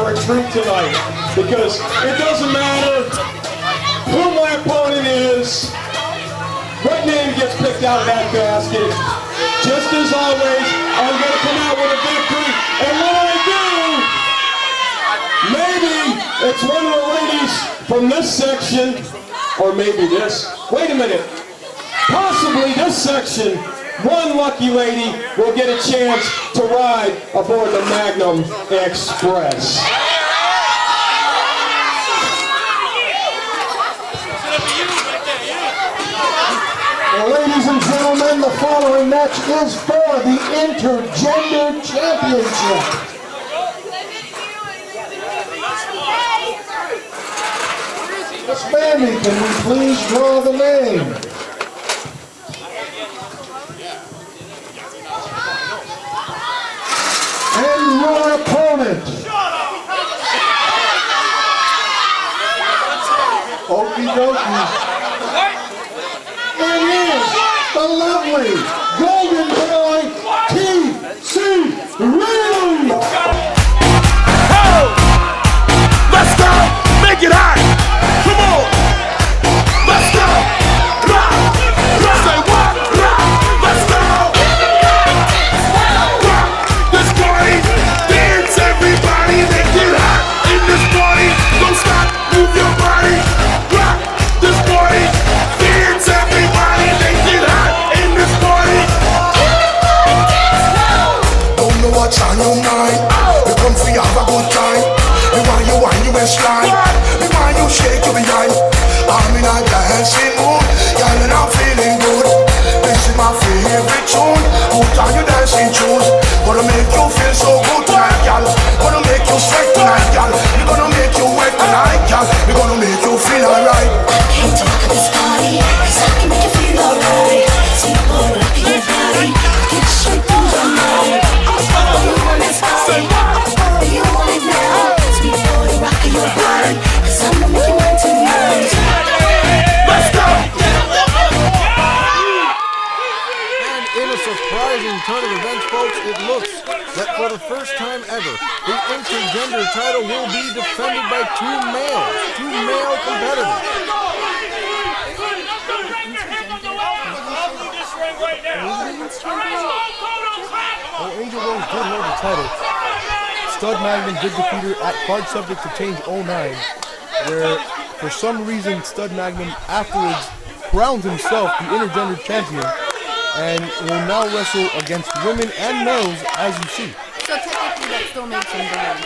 for a treat tonight, because it doesn't matter who my opponent is, what name gets picked out of that basket. Just as always, I'm going to come out with a victory, and when I do, maybe it's one of the ladies from this section, or maybe this. Wait a minute. Possibly this section, one lucky lady will get a chance to ride aboard the Magnum Express. Well, ladies and gentlemen, the following match is for the Inter Gender Championship. Miss Mandy, can we please draw the name? And your opponent. Okie dokie. It is the lovely Golden Boy TC Reid. Let's go! Make it hot! Come on! Let's go! Rock! Rock! Say what? Rock! Let's go! Rock! This party! Dance everybody! Make it hot in this party! Don't stop! Move your body! Rock! This party! Dance everybody! Make it hot in this party! Don't know what's on your mind. You come for have a good time. You want you waistline. You want you shake your behind. I'm in a dancing mood, girl, and I'm feeling good. This is my favorite tune. Put on your dancing shoes. Gonna make you feel so good tonight, girl. Gonna make you sweat tonight, girl. We're gonna make you wet tonight, girl. We're gonna make you feel alright. I came to rock this party, 'cause I can make you feel alright. See you boy, rock your body, get straight through the night. Oh, you want this party? Oh, you want it now? Sweet boy, rock your body, 'cause I'm gonna make you mine tonight. Let's go! And in a surprising turn of events, folks, it looks that for the first time ever, the intergender title will be defended by two male competitors. Well, Angel Rose did hold the title. Stud Magnum did defeat her at card subject to change 09, where for some reason Stud Magnum afterwards crowned himself the intergender champion and will now wrestle against women and males, as you see. So technically that still makes him the winner.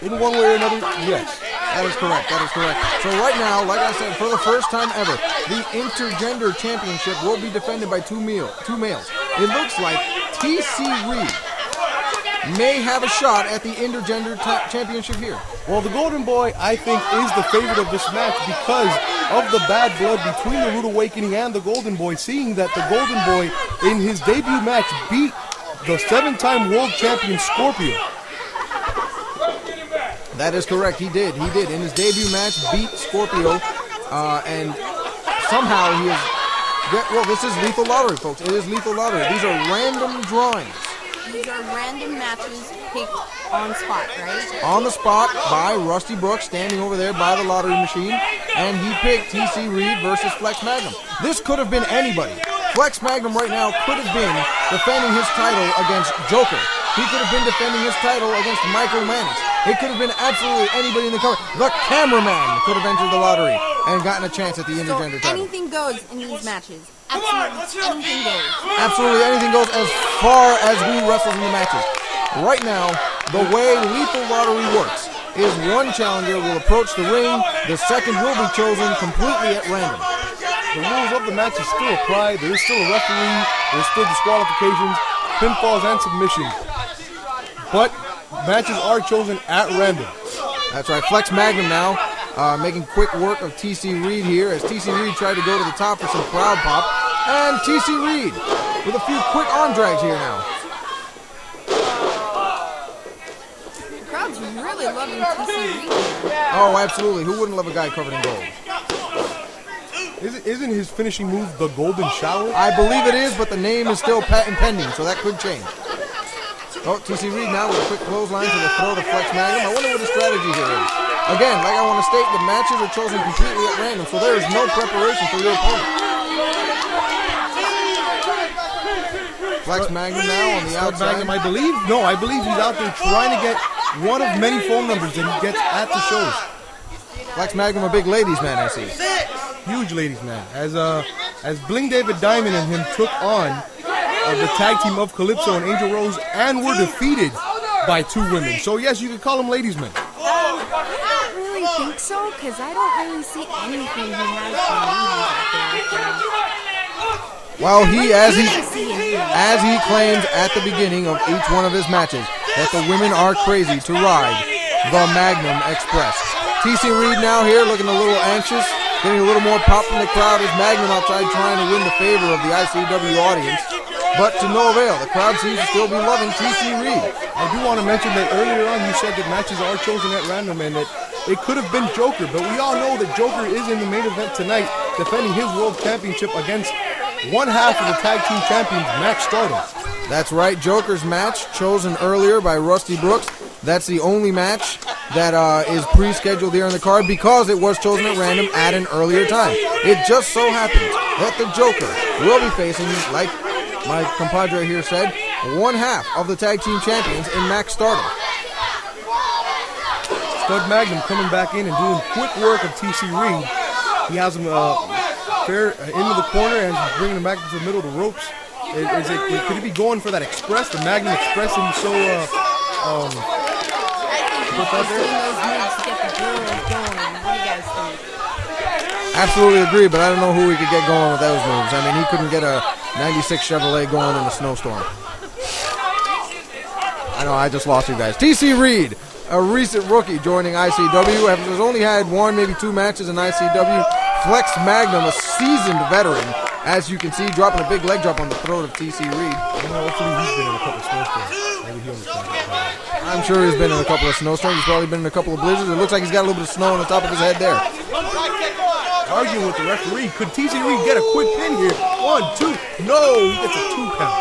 In one way or another, yes. That is correct, that is correct. So right now, like I said, for the first time ever, the Intergender Championship will be defended by two males. It looks like TC Reid may have a shot at the Intergender Championship here. Well, the Golden Boy, I think, is the favorite of this match because of the bad blood between the Rude Awakening and the Golden Boy, seeing that the Golden Boy, in his debut match, beat the 7-time world champion Scorpio. That is correct, he did. In his debut match, beat Scorpio, and somehow he is... Well, this is Lethal Lottery, folks. It is Lethal Lottery. These are random drawings. These are random matches picked on spot, right? On the spot by Rusty Brooks, standing over there by the lottery machine, and he picked TC Reid versus Flex Magnum. This could have been anybody. Flex Magnum right now could have been defending his title against Joker. He could have been defending his title against Michael Mannix. It could have been absolutely anybody in the cover. The cameraman could have entered the lottery and gotten a chance at the intergender title. Anything goes in these matches. Absolutely anything goes. Absolutely anything goes as far as who wrestles in the matches. Right now, the way Lethal Lottery works is one challenger will approach the ring, the second will be chosen completely at random. The rules of the match is still applied. There is still a referee. There's still disqualifications, pinfalls, and submissions. But matches are chosen at random. That's right. Flex Magnum now making quick work of TC Reid here as TC Reid tried to go to the top for some crowd pop. And TC Reid with a few quick arm drags here now. The crowd's really loving TC Reid. Oh, absolutely. Who wouldn't love a guy covered in gold? Isn't his finishing move the Golden Shower? I believe it is, but the name is still patent pending, so that could change. Oh, TC Reid now with a quick clothesline to the throat of Flex Magnum. I wonder what his strategy here is. Again, like I want to state, the matches are chosen completely at random, so there is no preparation for your opponent. Flex Magnum now on the outside. Magnum, I believe he's out there trying to get one of many phone numbers that he gets at the shows. Flex Magnum, a big ladies man, I see. Huge ladies man. As Bling David Diamond and him took on the tag team of Calypso and Angel Rose and were defeated by 2 women. So yes, you could call them ladies men. I don't really think so, because I don't really see anything he has for ladies out there. Well, as he claims at the beginning of each one of his matches, that the women are crazy to ride the Magnum Express. TC Reid now here looking a little anxious, getting a little more pop from the crowd as Magnum outside trying to win the favor of the ICW audience. But to no avail, the crowd seems to still be loving TC Reid. I do want to mention that earlier on you said that matches are chosen at random and that it could have been Joker, but we all know that Joker is in the main event tonight defending his world championship against one half of the tag team champions, Maxx Stardom. That's right, Joker's match chosen earlier by Rusty Brooks. That's the only match that is pre-scheduled here on the card because it was chosen at random at an earlier time. It just so happens that the Joker will be facing, like my compadre here said, one half of the tag team champions in Maxx Stardom. Stud Magnum coming back in and doing quick work of TC Reid. He has him fair into the corner and he's bringing him back to the middle of the ropes. Could he be going for that express, the Magnum Express, and so I think he's doing those moves to get the girls going. What do you guys think? Absolutely agree, but I don't know who we could get going with those moves. I mean, he couldn't get a 96 Chevrolet going in a snowstorm. I know, I just lost you guys. TC Reid, a recent rookie joining ICW, has only had 1, maybe 2 matches in ICW. Flex Magnum, a seasoned veteran, as you can see, dropping a big leg drop on the throat of TC Reid. Hopefully he's been in a couple of snowstorms. Maybe he understands that. I'm sure he's been in a couple of snowstorms. He's probably been in a couple of blizzards. It looks like he's got a little bit of snow on the top of his head there. Arguing with the referee. Could TC Reid get a quick pin here? 1, 2. No, he gets a 2 count.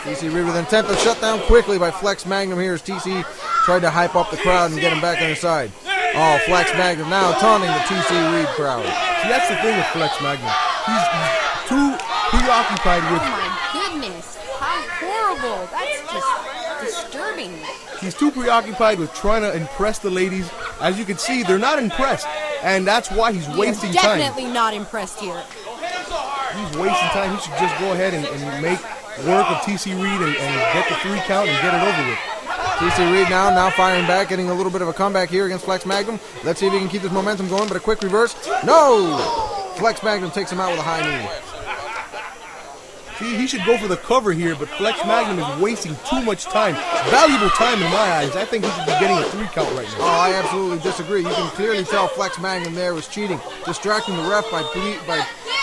TC Reid with an attempt to shut down quickly by Flex Magnum here as TC tried to hype up the crowd and get him back on his side. Oh, Flex Magnum now taunting the TC Reid crowd. See, that's the thing with Flex Magnum. He's too preoccupied with... Oh my goodness, how horrible. That's just disturbing. He's too preoccupied with trying to impress the ladies. As you can see, they're not impressed. And that's why he's wasting time. Definitely not impressed here. He's wasting time. He should just go ahead and make work of TC Reid and get the 3 count and get it over with. TC Reid now firing back, getting a little bit of a comeback here against Flex Magnum. Let's see if he can keep this momentum going, but a quick reverse. No! Flex Magnum takes him out with a high knee. See, he should go for the cover here, but Flex Magnum is wasting too much time. Valuable time in my eyes. I think he should be getting a 3 count right now. Oh, I absolutely disagree. You can clearly tell Flex Magnum there was cheating, distracting the ref by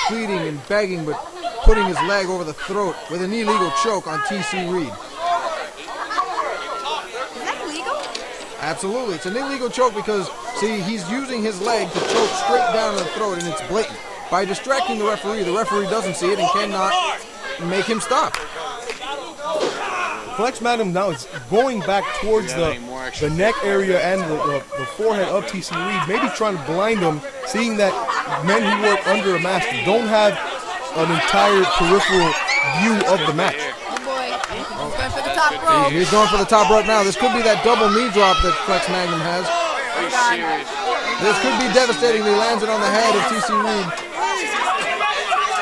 pleading and begging, but putting his leg over the throat with an illegal choke on TC Reid. Is that illegal? Absolutely. It's an illegal choke because, see, he's using his leg to choke straight down the throat, and it's blatant. By distracting the referee doesn't see it and cannot make him stop. Flex Magnum now is going back towards the neck area and the forehead of TC Reid, maybe trying to blind him, seeing that men who work under a mask don't have an entire peripheral view of the match. Oh boy, he's going for the top rope. He's going for the top rope now. This could be that double knee drop that Flex Magnum has. Oh God. This could be devastating. He lands it on the head of TC Reid.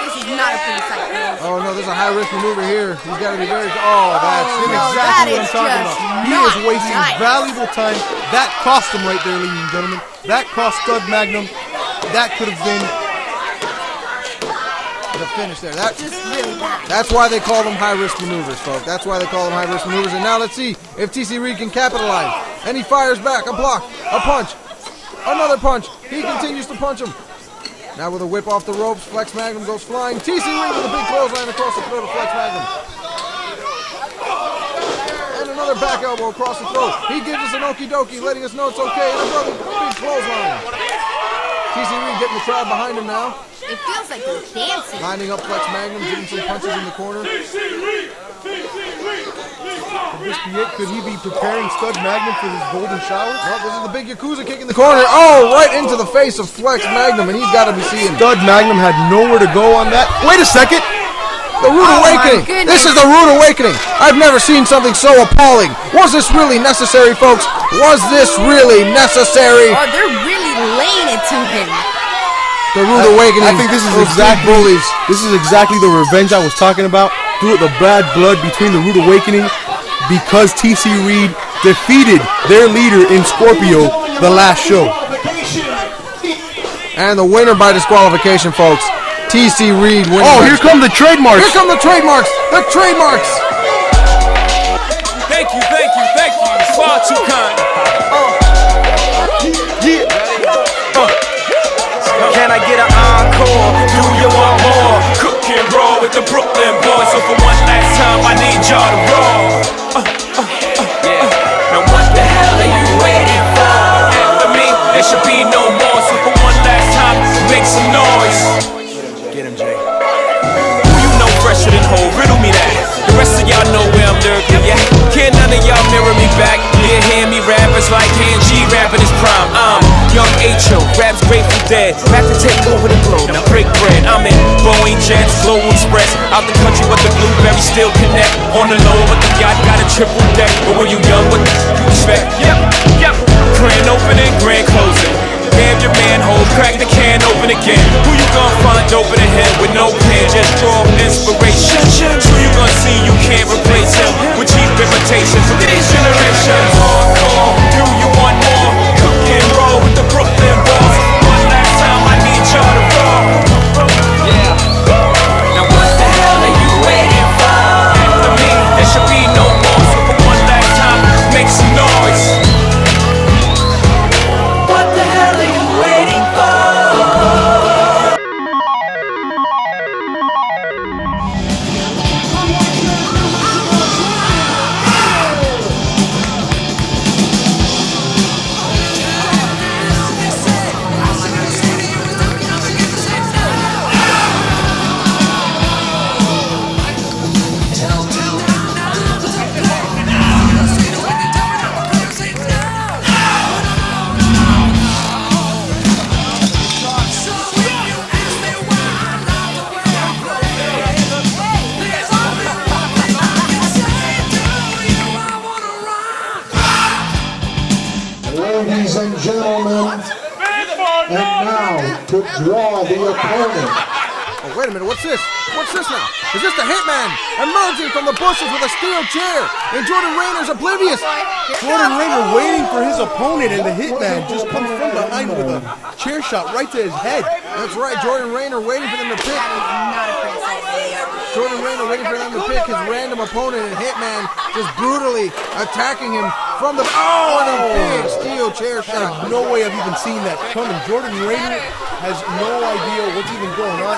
This is not a pretty sight, girls. Oh no, there's a high-risk maneuver here. He's got to be very... Oh, that's exactly what I'm talking just about. He not is wasting nice. valuable time. That cost him right there, ladies and gentlemen. That cost Stud Magnum. That could have been the finish there. Just really bad. That's why they call them high-risk maneuvers, folks. That's why they call them high-risk maneuvers. And now let's see if TC Reid can capitalize. And he fires back. A block. A punch. Another punch. He continues to punch him. Now with a whip off the ropes, Flex Magnum goes flying. TC Reid with a big clothesline across the throat of Flex Magnum. And another back elbow across the throat. He gives us an okie dokie, letting us know it's okay. And another big clothesline. TC Reid getting the crowd behind him now. It feels like they're dancing. Lining up Flex Magnum, getting some punches in the corner. Could this be it? Could he be preparing Stud Magnum for his golden shower? Well, this is the big Yakuza kick in the corner. Oh, right into the face of Flex Magnum, and he's got to be seeing. Stud Magnum had nowhere to go on that. Wait a second. The Rude Awakening. This is the Rude Awakening. I've never seen something so appalling. Was this really necessary, folks? Was this really necessary? Oh, they're really laying it to him. The Rude Awakening. I think this is exactly the revenge I was talking about. Through the bad blood between the Rude Awakening, because TC Reid defeated their leader in Scorpio the last show. And the winner by disqualification, folks. TC Reid wins. Oh, here come the TradeMarX. Here come the TradeMarX. The TradeMarX. Thank you. Far too kind. Can I get an encore? Do you want more? Cook and roll with the Brooklyn boys. So for one last time, I need y'all to roll. Now what the hell are you waiting for? After me, there should be no more. So for one last time, make some noise. Get him, Jay. Who you know fresher than whole? Riddle me that. The rest of y'all know where I'm lurking, yeah. Can't none of y'all mirror me back. Yeah, hear me rap, it's like hand G rapping his prime. I'm Young H.O., raps Grateful Dead. Back to take over the globe, now break bread. I'm in Boeing Jets, Global Express. Out the country, but the blueberries still connect. On the low, but the yacht got a triple deck. But when you young, what the you expect? Yep. Grand opening, grand closing. Damn your manhole, crack the can open again. Who you gonna find open ahead with no plan? Just draw inspiration. Who you gonna see you can't replace him with cheap imitations of these generations. Hardcore, do you want more? Cook and roll with the Brooklyn boys. One last time, I need y'all to roll. Yeah. Now what the hell are you waiting for? After me, there should be no more. So for one last time, make some noise. Ladies and gentlemen, and now to draw the opponent. Oh, wait a minute, what's this? What's this now? Is this the Hitman emerging from the bushes with a steel chair? And Jordan Rayner's oblivious. Jordan Rayner waiting for his opponent, and the Hitman just comes from behind with a chair shot right to his head. That's right, Jordan Rayner waiting for them to pick. Jordan Rayner waiting for them to pick his random opponent, and Hitman just brutally attacking him from the... Oh, and a big steel chair shot. No way I've even seen that coming. Jordan Rayner has no idea what's even going on.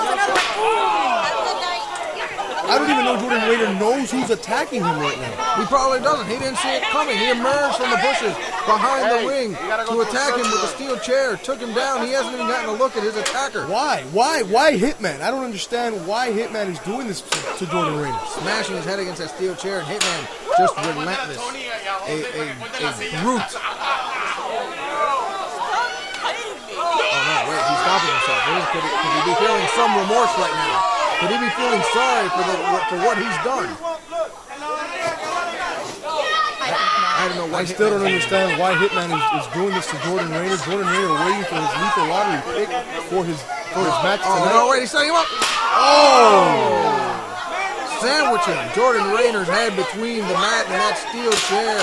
I don't even know Jordan Rayner knows who's attacking him right now. He probably doesn't. He didn't see it coming. He emerged from the bushes behind the ring to attack him with a steel chair. Took him down. He hasn't even gotten a look at his attacker. Why Hitman? I don't understand why Hitman is doing this to Jordan Rayner. Smashing his head against that steel chair, and Hitman just relentless. A brute. Oh no, wait, he's stopping himself. Could he be feeling some remorse right now? Could he be feeling sorry for what he's done? I don't know why. I still don't understand why Hitman is doing this to Jordan Rayner. Jordan Rayner waiting for his lethal lottery pick for his match tonight. Oh no, wait, he's setting him up. Oh! Sandwiching Jordan Rayner's head between the mat and that steel chair.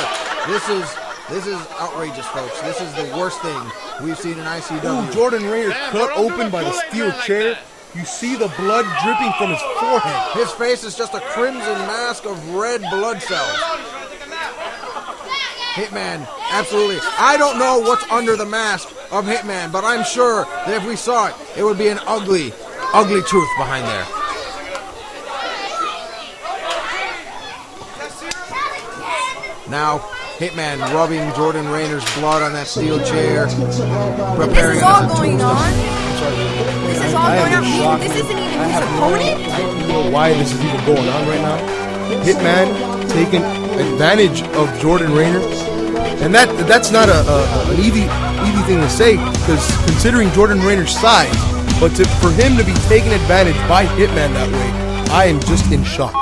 This is outrageous, folks. This is the worst thing we've seen in ICW. Ooh, Jordan Rayner cut open by the steel chair. You see the blood dripping from his forehead. His face is just a crimson mask of red blood cells. Hitman, absolutely. I don't know what's under the mask of Hitman, but I'm sure that if we saw it, it would be an ugly, ugly truth behind there. Now, Hitman rubbing Jordan Rayner's blood on that steel chair, preparing. This is all going on? This is all going on? This isn't even his opponent? I don't know why this is even going on right now. Hitman taking advantage of Jordan Rayner. And that's not an easy thing to say, because considering Jordan Rayner's size, but for him to be taken advantage by Hitman that way, I am just in shock.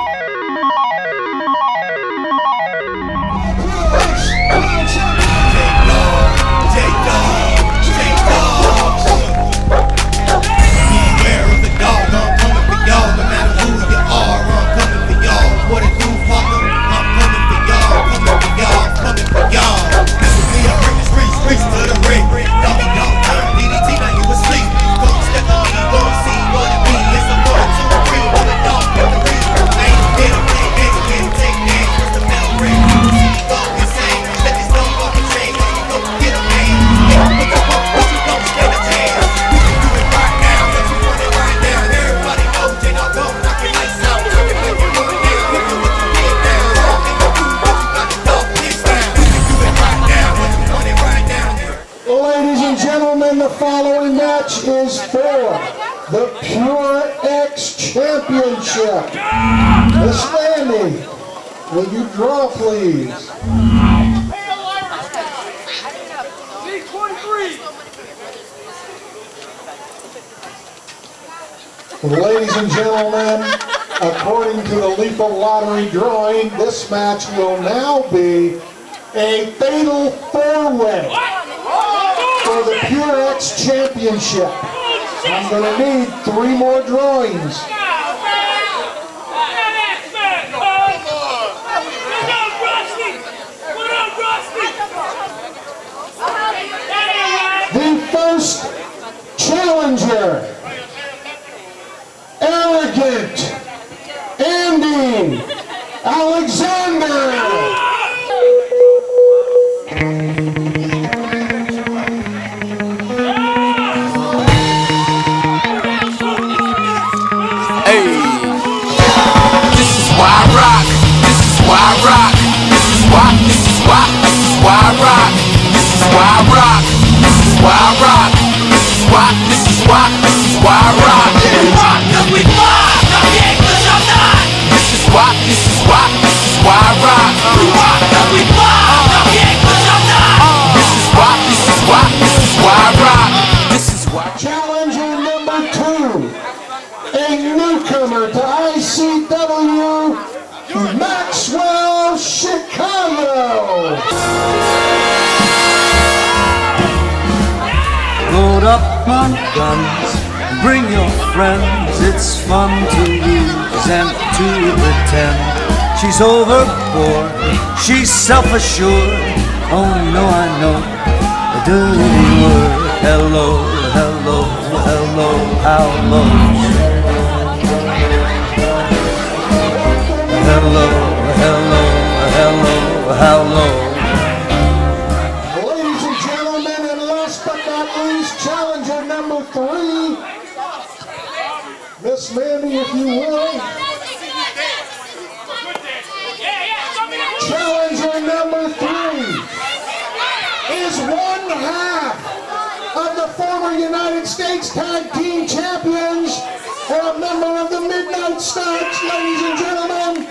The following match is for the TradeMarX Championship. Miss Mandy, will you draw, please? Ladies and gentlemen, according to the lethal lottery drawing, this match will now be a fatal four-way for the TradeMarX Championship. I'm going to need 3 more drawings. The first challenger, Arrogant Andy Alexander. Challenger number 2, a newcomer to ICW, Maxwell, Chicago. Load up on guns, bring your friends. It's fun to lose and to pretend. She's overboard, she's self-assured. Oh no, I know a dirty word. Hello, hello, hello, how low? Hello, hello, hello, how low? Ladies and gentlemen, and last but not least, challenger number 3, Miss Mandy, if you will. Challenger number 3 is 1/2 of the former United States Tag Team Champions and a member of the Midnight Starts, ladies and gentlemen,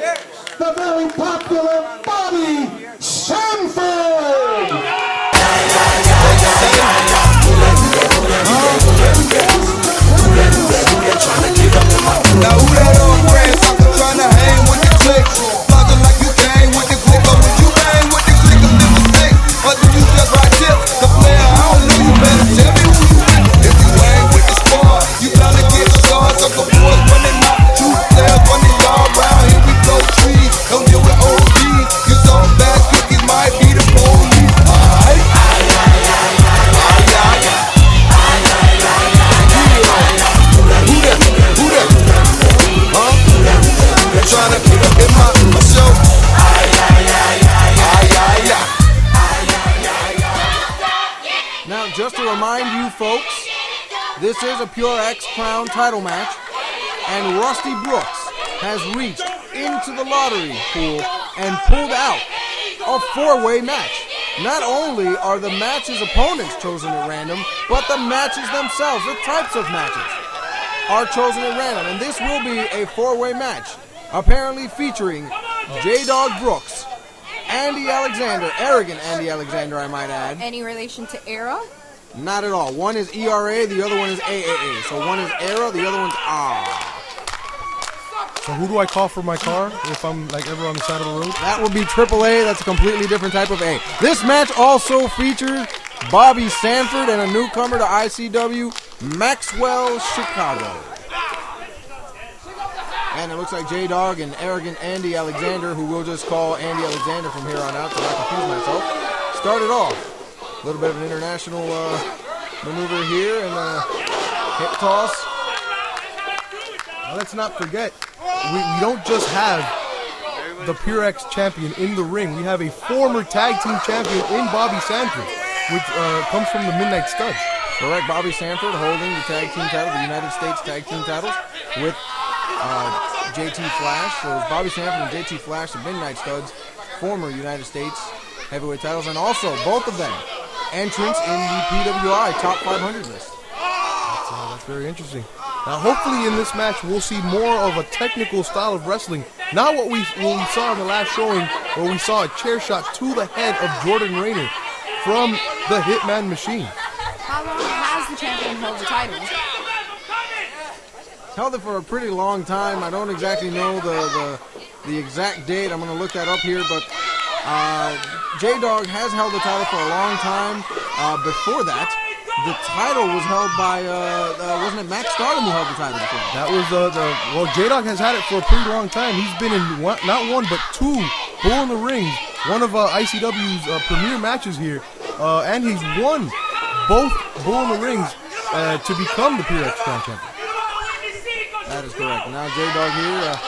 the very popular Bobby Sanford. Now who that old friend sucker tryna hang with the click? Buzzing like you came with the click, or would you hang with the click of the mistake? Or did you just write tips? The player, I don't know, you better tell me who you with. If you hang with the squad, you bound to get stars. Sucker boys running out, 2 players running all around. Here we go, trees, don't deal with OGs. You so fast, cookies might be the police. Alright? Trying to get my show. Now, just to remind you folks, this is a TradeMarX Crown title match, and Rusty Brooks has reached into the lottery pool and pulled out a 4-way match. Not only are the match's opponents chosen at random, but the matches themselves, the types of matches, are chosen at random, and this will be a 4-way match, apparently featuring J-Dawg Brooks, Andy Alexander, arrogant Andy Alexander, I might add. Any relation to Era? Not at all. One is ERA, the other one is AAA. So one is Era, the other one's R. So who do I call for my car if I'm like ever on the side of the road? That would be AAA. That's a completely different type of A. This match also features Bobby Sanford and a newcomer to ICW, Maxwell, Chicago. And it looks like J-Dawg and arrogant Andy Alexander, who we'll just call Andy Alexander from here on out to not confuse myself, started off. A little bit of an international maneuver here and a hip toss. Now let's not forget, we don't just have the PureX champion in the ring. We have a former tag team champion in Bobby Sanford, which comes from the Midnight Studs. Correct, Bobby Sanford holding the tag team title, the United States tag team titles, with JT Flash. So it's Bobby Sanford and JT Flash, the Midnight Studs, former United States heavyweight titles, and also both of them entrants in the PWI Top 500 list. That's very interesting. Now, hopefully in this match, we'll see more of a technical style of wrestling. Not what we saw in the last showing, where we saw a chair shot to the head of Jordan Rayner from the Hitman machine. How long has the champion held the title? Held it for a pretty long time. I don't exactly know the exact date. I'm going to look that up here, but J-Dawg has held the title for a long time. Before that, the title was held by, wasn't it Maxx Stardom who held the title before? That was well, J-Dawg has had it for a pretty long time. He's been in not one, but two Bull in the Rings, one of ICW's premier matches here, and he's won both Bull in the Rings to become the PureX champion. That is correct. Now J-Dawg here,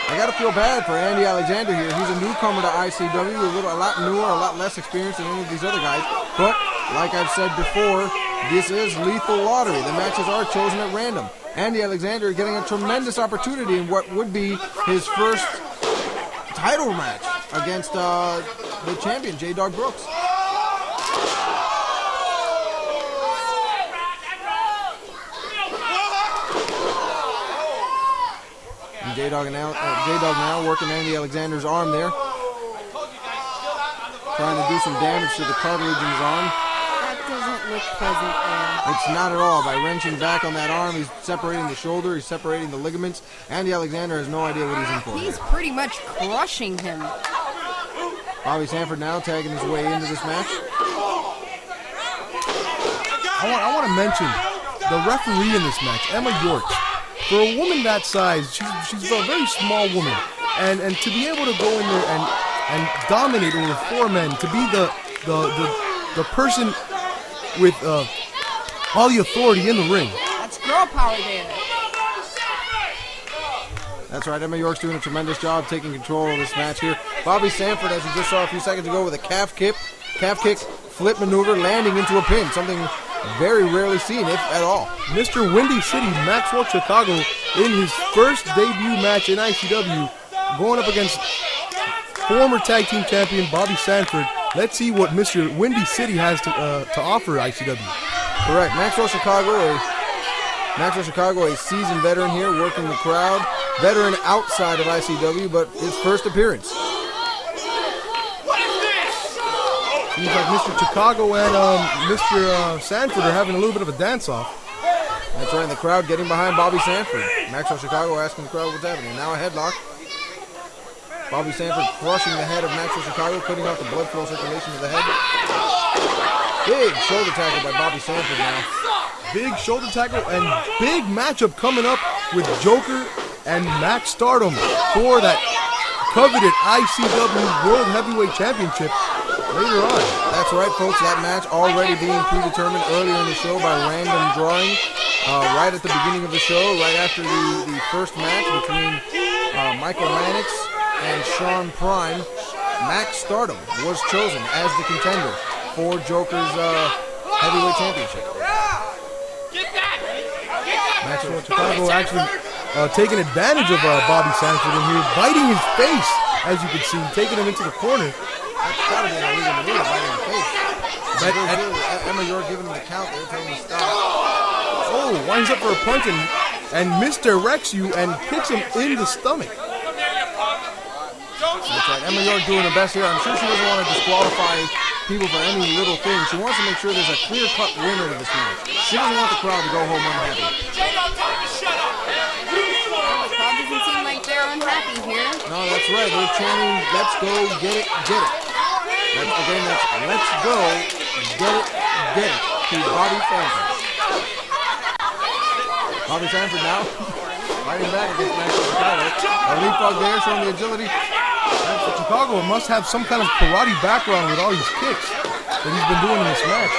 I got to feel bad for Andy Alexander here. He's a newcomer to ICW, a lot newer, a lot less experienced than any of these other guys. But, like I've said before, this is lethal lottery. The matches are chosen at random. Andy Alexander getting a tremendous opportunity in what would be his first title match against the champion, J-Dawg Brooks. J-Dawg now working Andy Alexander's arm there. Trying to do some damage to the cartilage in his arm. That doesn't look pleasant, Aaron. It's not at all. By wrenching back on that arm, he's separating the shoulder, he's separating the ligaments. Andy Alexander has no idea what he's in for. He's pretty much crushing him. Bobby Sanford now tagging his way into this match. I want to mention the referee in this match, Emma Yorks. For a woman that size, she's a very small woman, and to be able to go in there and dominate over four men, to be the person with all the authority in the ring. That's girl power there. That's right, Emma York's doing a tremendous job taking control of this match here. Bobby Sanford, as you just saw a few seconds ago, with a calf kick, flip maneuver, landing into a pin, something very rarely seen, if at all. Mr. Windy City, Maxwell, Chicago, in his first debut match in ICW, going up against former tag team champion Bobby Sanford. Let's see what Mr. Windy City has to offer ICW. Correct. Maxwell Chicago, a seasoned veteran here, working the crowd. Veteran outside of ICW, but his first appearance. Seems like Mr. Chicago and Mr. Sanford are having a little bit of a dance-off. That's right, and the crowd getting behind Bobby Sanford. Maxwell Chicago asking the crowd what's happening. Now a headlock. Bobby Sanford crushing the head of Maxwell Chicago, cutting off the blood flow circulation to the head. Big shoulder tackle by Bobby Sanford now. Big shoulder tackle and big matchup coming up with Joker and Maxx Stardom for that coveted ICW World Heavyweight Championship later on. That's right, folks. That match already being predetermined earlier in the show by random drawing. Right at the beginning of the show, right after the first match between Michael Mannix and Sean Prime, Maxx Stardom was chosen as the contender for Joker's heavyweight championship. Maxwell Chicago actually taking advantage of Bobby Sanford in here, biting his face, as you can see, taking him into the corner. That's gotta be an illegal maneuver, biting the face. Emma York giving him the count there, telling him to stop. Oh, winds up for a punch and misdirects you and kicks him in the stomach. That's right. Emma York doing her best here. I'm sure she doesn't want to disqualify people for any little thing. She wants to make sure there's a clear-cut winner to this match. She doesn't want the crowd to go home unhappy. The crowd doesn't seem like they're unhappy here. No, that's right. They're chanting, let's go, get it, get it. Again, that's let's go, get it to Bobby Sanford. Bobby Sanford now fighting back against Maxwell Chicago. A leapfrog there, showing the agility. Chicago must have some kind of karate background with all these kicks that he's been doing in this match.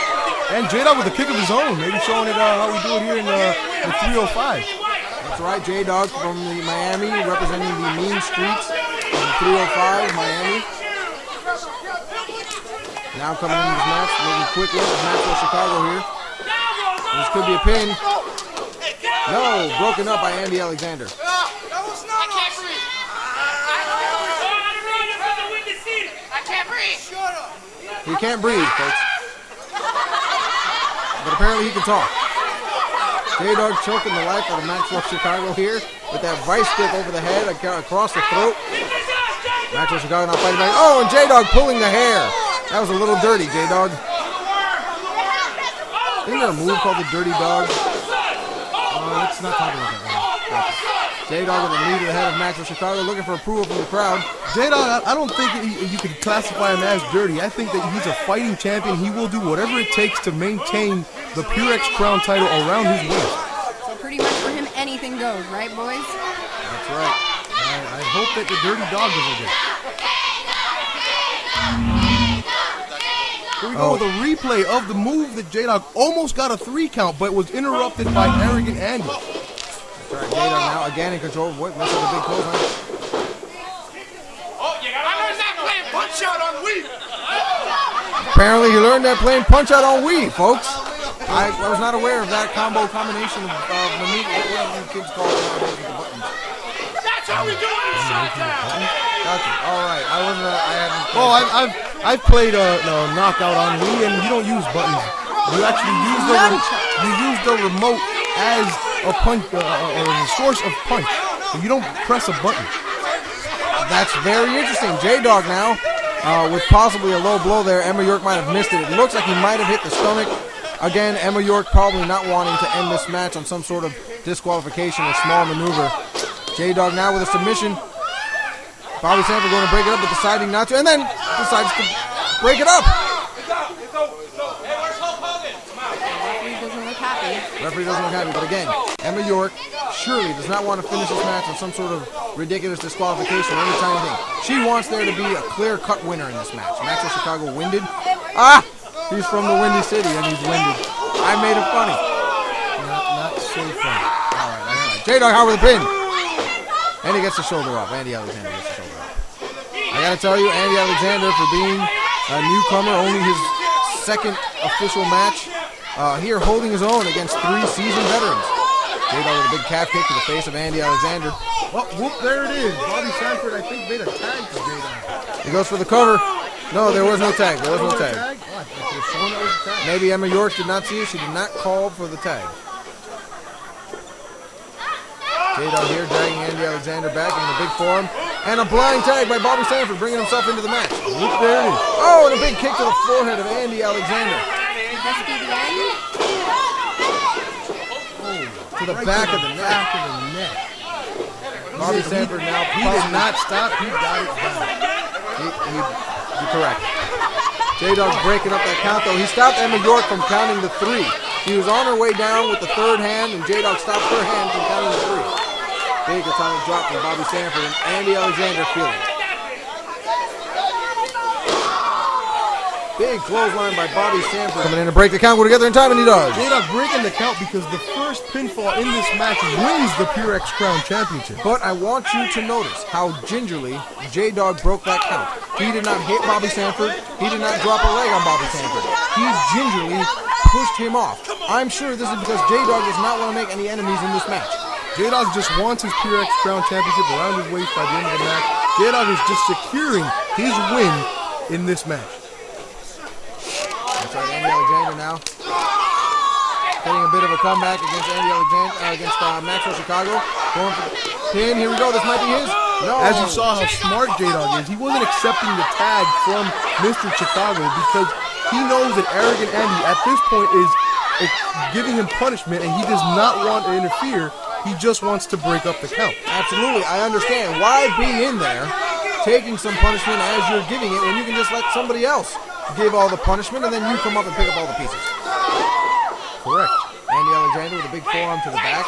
And J-Dawg with a kick of his own, maybe showing it how we do it here in the 305. That's right, J-Dawg from the Miami, representing the mean streets of the 305, Miami. Now coming into this match, moving quickly, Maxwell Chicago here. This could be a pin. No, broken up by Andy Alexander. He can't breathe, folks. But apparently he can talk. J-Dawg choking the life out of Maxwell Chicago here with that vice grip over the head across the throat. Maxwell Chicago now fighting back. Oh, and J-Dawg pulling the hair. That was a little dirty, J-Dawg. Isn't there a move called the Dirty Dog? Let's not talk about that one. J-Dawg with a knee to the head of Maxwell Chicago, looking for approval from the crowd. J-Dawg, I don't think you could classify him as dirty. I think that he's a fighting champion. He will do whatever it takes to maintain the PureX Crown title around his waist. So pretty much for him, anything goes, right, boys? That's right. I hope that the Dirty Dog doesn't get it. Here we go with a replay of the move that J-Dawg almost got a 3 count, but was interrupted by Arrogant Andy. That's right, J-Dawg now again in control. What? Missing the big clothesline. Apparently he learned that playing Punch Out on Wii, folks. I was not aware of that combination of maneuver, whatever you kids call it nowadays with the buttons. That's how we do it in Chi-Town. Gotcha. All right. I haven't. Oh, I've played Knockout on Wii, and you don't use buttons. You actually use the remote as a punch, or a source of punch. So you don't press a button. That's very interesting. J-Dawg now, with possibly a low blow there. Emma York might have missed it. It looks like he might have hit the stomach. Again, Emma York probably not wanting to end this match on some sort of disqualification or small maneuver. J-Dawg now with a submission. Bobby Sanford going to break it up, but deciding not to, and then decides to break it up. Referee doesn't look happy, but again, Emma York surely does not want to finish this match on some sort of ridiculous disqualification or any tiny thing. She wants there to be a clear-cut winner in this match. Maxwell Chicago winded. Ah! He's from the Windy City and he's winded. I made it funny. Not so funny. All right, that's right. J-Dawg Howard with the pin. And he gets the shoulder off. Andy Alexander gets the shoulder off. I got to tell you, Andy Alexander, for being a newcomer, only his second official match, here holding his own against 3 seasoned veterans. J-Dawg with a big calf kick to the face of Andy Alexander. Oh, whoop, there it is. Bobby Sanford, I think, made a tag to J-Dawg. He goes for the cover. No, there was no tag. There was no tag. Maybe Emma York did not see it. She did not call for the tag. J-Dawg here dragging Andy Alexander back in the big forearm. And a blind tag by Bobby Sanford bringing himself into the match. Look, there it is. Oh, and a big kick to the forehead of Andy Alexander. To the back of the neck. Bobby Sanford now. He did not stop. He got it done. You're correct. J-Dawg breaking up that count, though. He stopped Emma York from counting the 3. He was on her way down with the third hand, and J-Dawg stopped her hand from counting the 3. Big atomic drop from Bobby Sanford, and Andy Alexander feeling it. Big clothesline by Bobby Sanford. Coming in to break the count. Go together in time, and he does. J-Dawg breaking the count because the first pinfall in this match wins the PureX Crown Championship. But I want you to notice how gingerly J-Dawg broke that count. He did not hit Bobby Sanford. He did not drop a leg on Bobby Sanford. He gingerly pushed him off. I'm sure this is because J-Dawg does not want to make any enemies in this match. J-Dawg just wants his PureX Crown Championship around his waist by the end of the match. J-Dawg is just securing his win in this match. That's right, Andy Alexander now getting a bit of a comeback against Andy Alexander, against Maxwell Chicago. Going for the pin. Here we go. This might be his. As you saw how smart J-Dawg is, he wasn't accepting the tag from Mr. Chicago because he knows that Arrogant Andy at this point is giving him punishment and he does not want to interfere. He just wants to break up the count. Absolutely, I understand. Why be in there taking some punishment as you're giving it when you can just let somebody else give all the punishment and then you come up and pick up all the pieces? Correct. Andy Alexander with a big forearm to the back.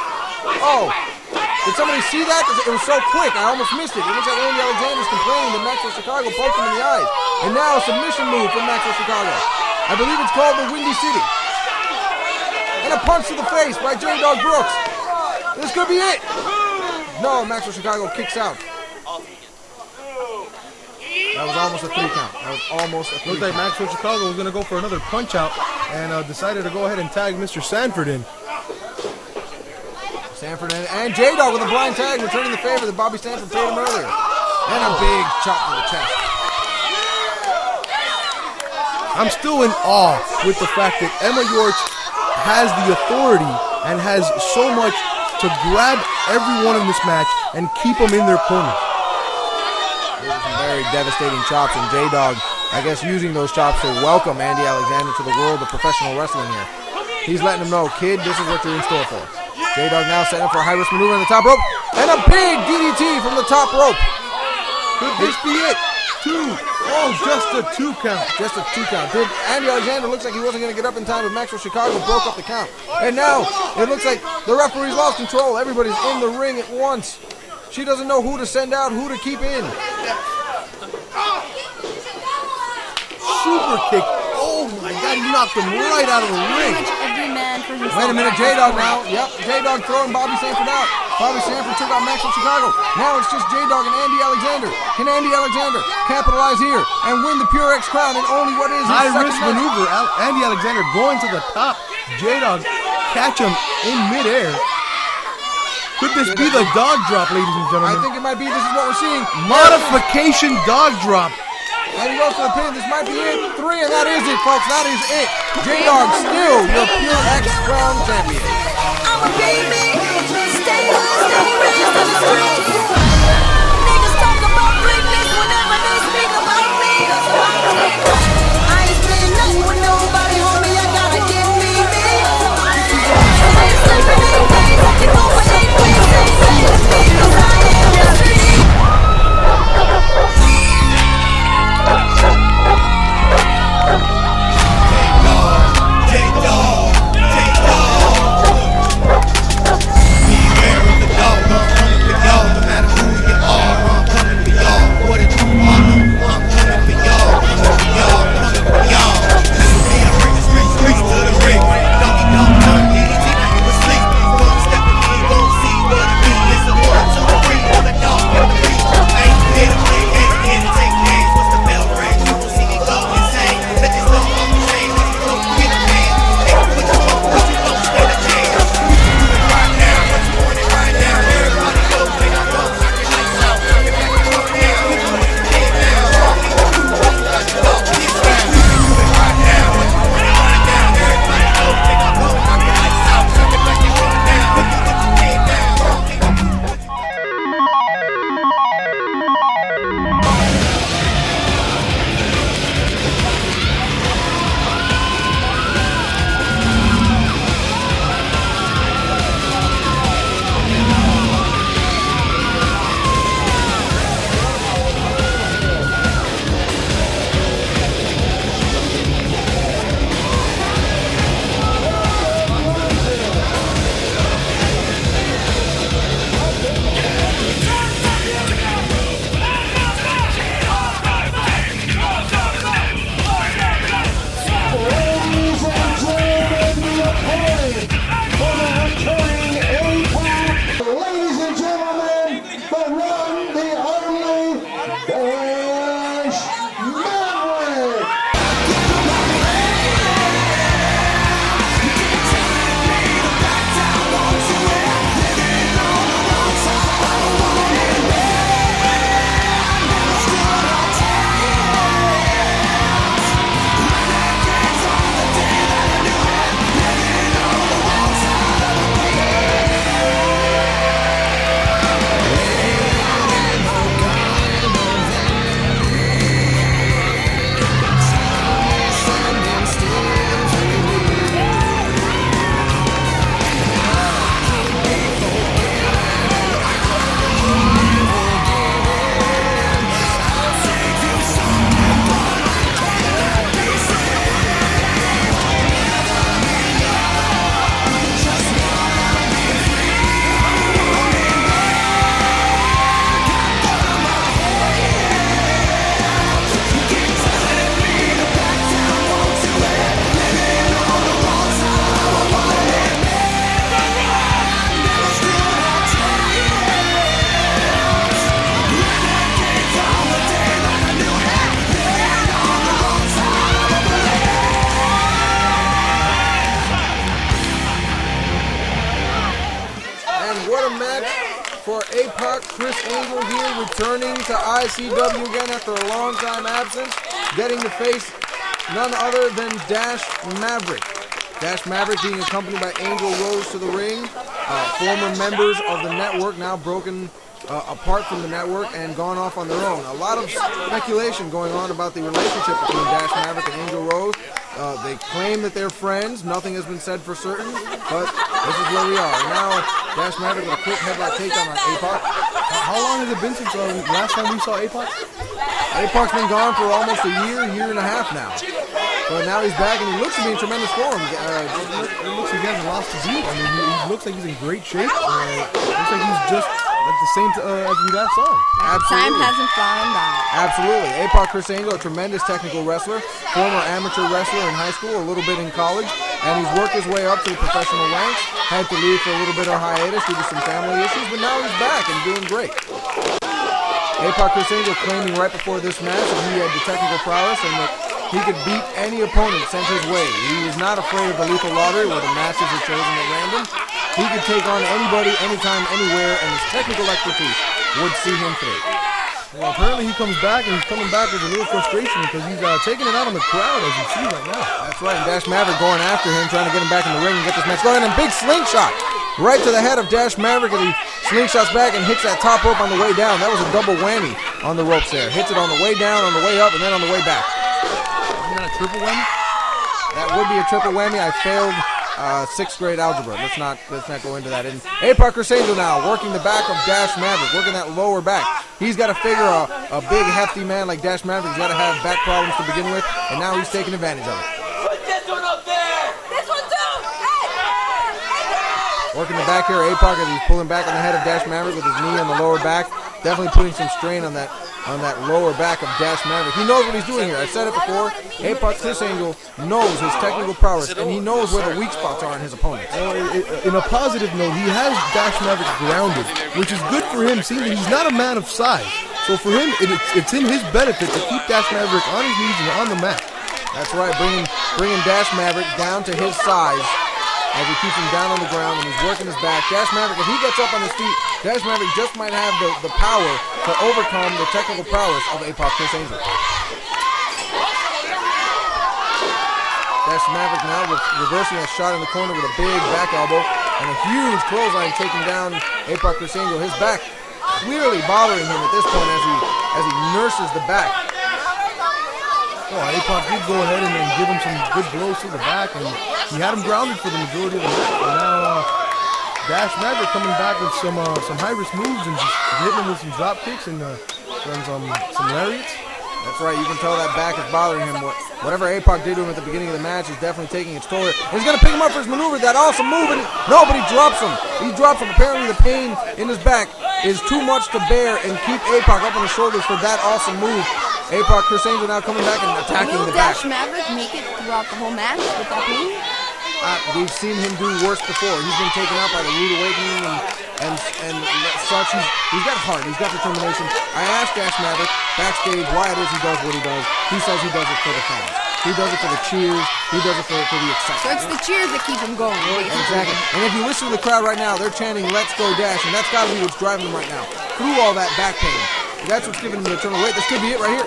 Oh, did somebody see that? It was so quick, I almost missed it. It looks like Andy Alexander's complaining that Maxwell Chicago poked him in the eyes. And now a submission move from Maxwell Chicago. I believe it's called the Windy City. And a punch to the face by J-Dawg Brooks. This could be it. No, Maxwell Chicago kicks out. That was almost a 3 count. That was almost a 3 Looked like Maxwell Chicago was going to go for another punch out and decided to go ahead and tag Mr. Sanford in. Sanford and J-Dawg with a blind tag, returning the favor that Bobby Sanford paid him earlier. And a big chop to the chest. I'm still in awe with the fact that Emma York has the authority and has so much to grab everyone in this match and keep them in their corners. Those are some very devastating chops, and J-Dawg, I guess, using those chops to welcome Andy Alexander to the world of professional wrestling here. He's letting him know, kid, this is what you're in store for. J-Dawg now setting up for a high-risk maneuver on the top rope, and a big DDT from the top rope. Could this be it? 2. Oh, just a 2 count. Just a 2 count. Did Andy Alexander looks like he wasn't going to get up in time, but Maxwell Chicago broke up the count. And now it looks like the referee's lost control. Everybody's in the ring at once. She doesn't know who to send out, who to keep in. Super kick. Oh my God, he knocked him right out of the ring. Every man for himself. Wait a minute, J-Dawg now. Yep, J-Dawg throwing Bobby Sanford out. Bobby Sanford took out Maxwell Chicago. Now it's just J-Dawg and Andy Alexander. Can Andy Alexander capitalize here and win the Pure X crown in only what is his high-risk second match? maneuver. Andy Alexander going to the top. J-Dawg catch him in midair. Could this be the dog drop, ladies and gentlemen? I think it might be. This is what we're seeing. Modification dog drop. And he goes for the pin. This might be it. 3, and that is it, folks. That is it. J-Dawg still your Pure X crown champion. I'm a baby. Stay rich on the streets. Niggas talk about greatness whenever they speak about me. I ain't saying nothing with nobody, homie. I gotta get me. I ain't sleeping in days. I can go for 8 weeks. Cause I am the street. Beware of the dog, no matter for A-Poc. Chris Angel here, returning to ICW again after a long time absence, getting to face none other than Dash Maverick. Dash Maverick being accompanied by Angel Rose to the ring. Former members of the network, now broken apart from the network and gone off on their own. A lot of speculation going on about the relationship between Dash Maverick and Angel Rose. They claim that they're friends. Nothing has been said for certain, but this is where we are. Now, Dash Maverick with a quick headlock takedown on A-Poc. How long has it been since last time we saw A-Poc? A-Poc's been gone for almost a year and a half now. But now he's back and he looks to be in tremendous form. It looks like he hasn't lost a beat. I mean, he looks like he's in great shape. Looks like he's just at the same as we last saw him. Absolutely. Time hasn't fallen down. Absolutely. A-Poc Chris Angel, a tremendous technical wrestler, former amateur wrestler in high school, a little bit in college, and he's worked his way up to the professional ranks. Had to leave for a little bit of hiatus due to some family issues, but now he's back and doing great. A-Poc Chris Angel claiming right before this match that he had the technical prowess and that he could beat any opponent sent his way. He was not afraid of the lethal lottery where the matches are chosen at random. He could take on anybody, anytime, anywhere, and his technical expertise would see him through. Well, apparently he comes back, and he's coming back with a little frustration because he's taking it out on the crowd, as you see right now. That's right, and Dash Maverick going after him, trying to get him back in the ring and get this match going. And a big slingshot right to the head of Dash Maverick, and he slingshots back and hits that top rope on the way down. That was a double whammy on the ropes there. Hits it on the way down, on the way up, and then on the way back. Isn't that a triple whammy? That would be a triple whammy. I failed 6th grade algebra. Let's not go into that. And A-Poc Chris Angel now working the back of Dash Maverick, working that lower back. He's got to figure a big hefty man like Dash Maverick's got to have back problems to begin with, and now he's taking advantage of it. Put this one up there! This one too! Working the back here, A-Poc as he's pulling back on the head of Dash Maverick with his knee on the lower back. Definitely putting some strain on that lower back of Dash Maverick. He knows what he's doing here. I said it before. A-Poc Chris Angel knows his technical prowess, and he knows where the weak spots are in his opponents. In a positive note, he has Dash Maverick grounded, which is good for him, seeing that he's not a man of size. So for him, it's in his benefit to keep Dash Maverick on his knees and on the mat. That's right, bringing Dash Maverick down to his size as he keeps him down on the ground and he's working his back. Dash Maverick, if he gets up on his feet, Dash Maverick just might have the power to overcome the technical prowess of A-Poc Chris Angel. Dash Maverick now reversing that shot in the corner with a big back elbow and a huge clothesline taking down A-Poc Chris Angel. His back clearly bothering him at this point as he nurses the back. Well, A-Poc did go ahead and give him some good blows to the back, and he had him grounded for the majority of the match. And now Dash Maverick coming back with some high-risk moves and just hitting him with some drop kicks and some lariats. That's right, you can tell that back is bothering him. Whatever A-Poc did to him at the beginning of the match is definitely taking its toll. He's going to pick him up for his maneuver, that awesome move, and no, but he drops him. He drops him. Apparently the pain in his back is too much to bear and keep A-Poc up on his shoulders for that awesome move. A-Poc Chris Angel now coming back and attacking the back. Will Dash Maverick make it throughout the whole match with that pain? We've seen him do worse before. He's been taken out by the Rude Awakening and such. He's got heart. He's got determination. I asked Dash Maverick backstage why it is he does what he does. He says he does it for the fans. He does it for the cheers. He does it for the excitement. So it's the cheers that keep him going. Exactly. And if you listen to the crowd right now, they're chanting, "Let's go Dash," and that's got to be what's driving them right now. Through all that back pain. That's what's giving him the eternal weight. This could be it right here.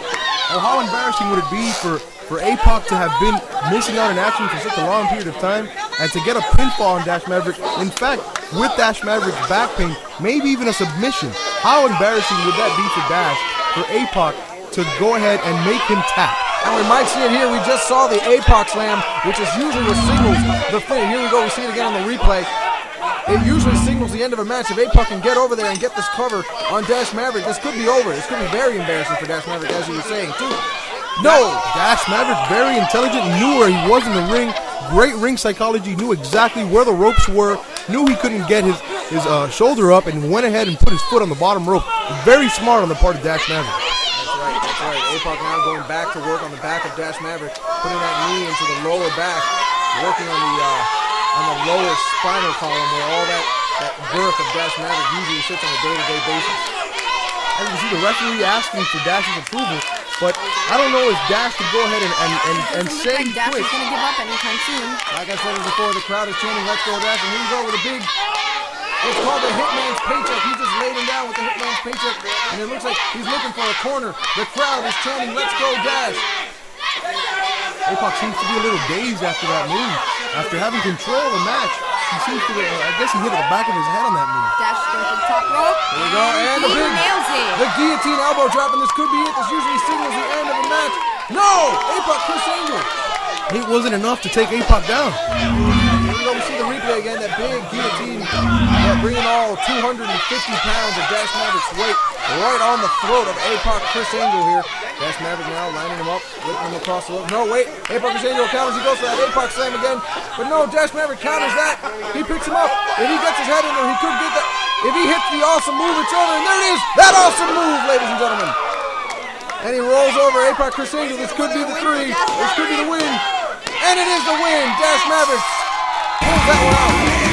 Oh, how embarrassing would it be for A-Poc to have been missing out in action for such a long period of time and to get a pinfall on Dash Maverick. In fact, with Dash Maverick's back pain, maybe even a submission. How embarrassing would that be for Dash, for A-Poc to go ahead and make him tap? And we might see it here. We just saw the A-Poc slam, which is usually what signals the thing. Here we go. We see it again on the replay. It usually signals the end of a match. If A-Poc can get over there and get this cover on Dash Maverick, this could be over. This could be very embarrassing for Dash Maverick, as you were saying, too. No! Dash Maverick, very intelligent, knew where he was in the ring. Great ring psychology, knew exactly where the ropes were, knew he couldn't get his shoulder up, and went ahead and put his foot on the bottom rope. Very smart on the part of Dash Maverick. That's right. A-Poc now going back to work on the back of Dash Maverick, putting that knee into the lower back, working on the lower spinal column where all that girth of Dash Maverick usually sits on a day-to-day basis. As you can see, the referee asking for Dash's approval, but I don't know if Dash could go ahead and say like Dash is going to give up anytime soon. Like I said before, the crowd is chanting, "Let's go Dash," and here we go with a big It's called the Hitman's Paycheck. He just laid him down with the Hitman's Paycheck, and it looks like he's looking for a corner. The crowd is chanting, "Let's go, Dash." A-Poc seems to be a little dazed after that move. After having control of the match, he seems to, I guess he hit the back of his head on that move. Dash goes to the top rope. There we go, and the He big, nails it. the guillotine elbow drop, and this could be it. This usually signals the end of a match. No! A-Poc, Chris Angel. It wasn't enough to take A-Poc down. Here we go, we see the replay again, that big guillotine, bringing all 250 pounds of Dash Maverick's weight right on the throat of A-Poc Chris Angel here. Dash Maverick now lining him up, whipping him across the rope. No, wait, A-Poc Chris Angel counters, he goes for that A-Poc slam again, but no, Dash Maverick counters that. He picks him up. If he gets his head in there, he could get that. If he hits the awesome move, it's over, and there it is, that awesome move, ladies and gentlemen. And he rolls over A-Poc Chris Angel. This could be the 3. This could be the win. And it is the win. Dash Maverick pulls that one out.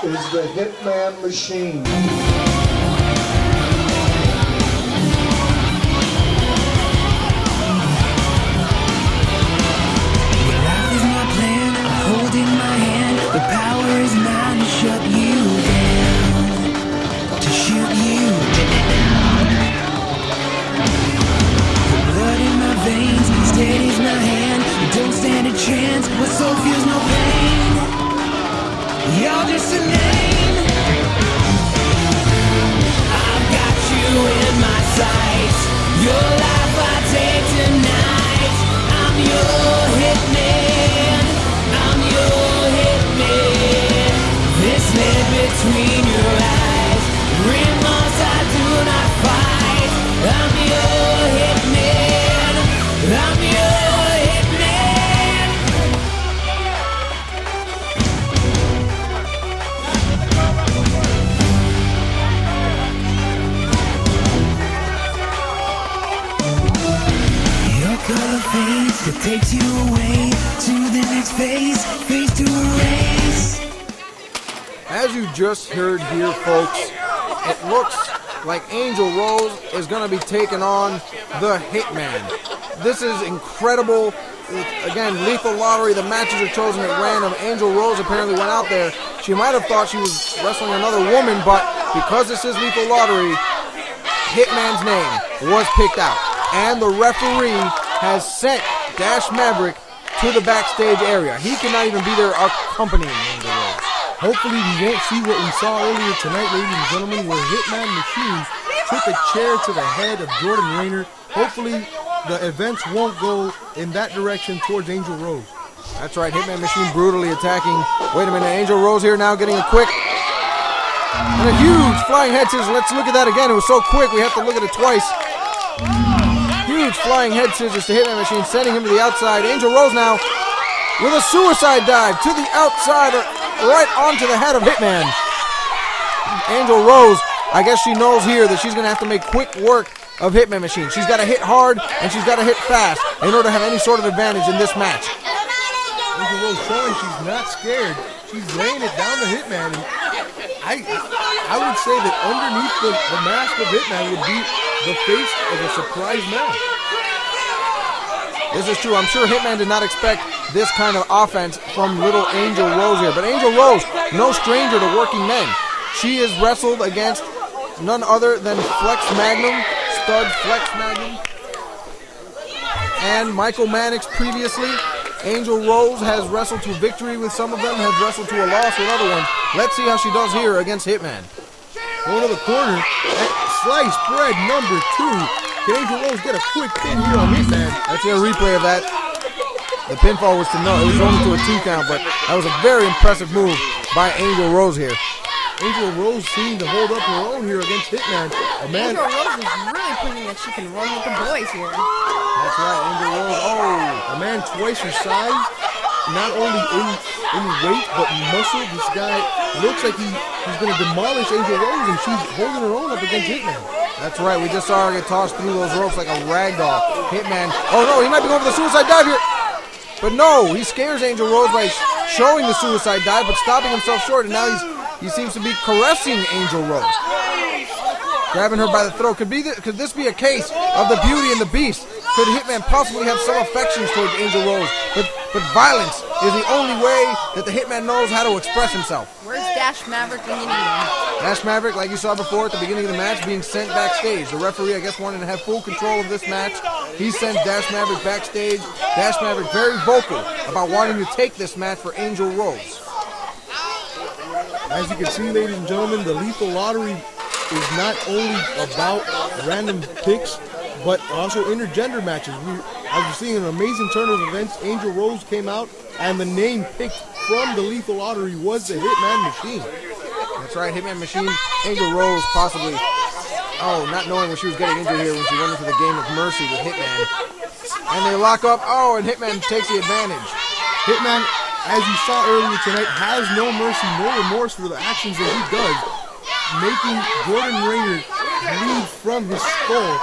Is the Hitman Machine. Life is my plan, I hold in my hand. The power is mine to shut you down, to shoot you down. The blood in my veins steadies my hand. You don't stand a chance, my soul feels no pain. You're just a name. I've got you in my sights. Your life I take tonight. I'm your hitman. I'm your hitman. This lead between your eyes. Remorse I do not fight. I'm your hitman. I'm your hitman. That takes you away to the next phase to erase. As you just heard here, folks, it looks like Angel Rose is going to be taking on the Hitman. This is incredible. Again, lethal lottery. The matches are chosen at random. Angel Rose apparently went out there. She might have thought she was wrestling another woman, but because this is lethal lottery, Hitman's name was picked out. And the referee has sent Dash Maverick to the backstage area. He cannot even be there accompanying Angel Rose. Hopefully we won't see what we saw earlier tonight, ladies and gentlemen, where Hitman Machine took a chair to the head of Jordan Rayner. Hopefully the events won't go in that direction towards Angel Rose. That's right, Hitman Machine brutally attacking. Wait a minute, Angel Rose here now getting a quick And a huge flying head scissors. Let's look at that again. It was so quick, we have to look at it twice. Huge flying head scissors to Hitman Machine, sending him to the outside. Angel Rose now with a suicide dive to the outside, right onto the head of Hitman. Angel Rose, I guess she knows here that she's going to have to make quick work of Hitman Machine. She's got to hit hard and she's got to hit fast in order to have any sort of advantage in this match. Angel Rose showing she's not scared. She's laying it down to Hitman. And I would say that underneath the mask of Hitman would be the face of a surprise match. This is true. I'm sure Hitman did not expect this kind of offense from little Angel Rose here. But Angel Rose, no stranger to working men. She has wrestled against none other than Flex Magnum, Stud Flex Magnum, and Michael Mannix previously. Angel Rose has wrestled to victory with some of them, has wrestled to a loss with other ones. Let's see how she does here against Hitman. Going to the corner, slice bread number 2. Can Angel Rose get a quick pin here on Hitman? Let's see a replay of that. The pinfall was it was only to a 2 count, but that was a very impressive move by Angel Rose here. Angel Rose seemed to hold up her own here against Hitman. Angel Rose is really proving that she can run with the boys here. That's right, Angel Rose. A man twice her size, not only in weight, but muscle. This guy looks like he's going to demolish Angel Rose, and she's holding her own up against Hitman. That's right, we just saw her get tossed through those ropes like a rag doll. Hitman, oh no, he might be going for the suicide dive here. But no, he scares Angel Rose by showing the suicide dive, but stopping himself short, and now he seems to be caressing Angel Rose. Grabbing her by the throat. Could this be a case of the Beauty and the Beast? Could Hitman possibly have some affections towards Angel Rose? But violence is the only way that the Hitman knows how to express himself. Where's Dash Maverick when you need him? Dash Maverick, like you saw before at the beginning of the match, being sent backstage. The referee, I guess, wanted to have full control of this match. He sent Dash Maverick backstage. Dash Maverick very vocal about wanting to take this match for Angel Rose. As you can see, ladies and gentlemen, the Lethal Lottery is not only about random picks, but also intergender matches. I was seeing an amazing turn of events. Angel Rose came out, and the name picked from the Lethal Lottery was the Hitman Machine. That's right, Hitman Machine. Angel Rose possibly, not knowing what she was getting into here when she went into the game of mercy with Hitman. And they lock up, and Hitman takes the advantage. Hitman, as you saw earlier tonight, has no mercy, no remorse for the actions that he does, making Jordan Rayner bleed from his skull.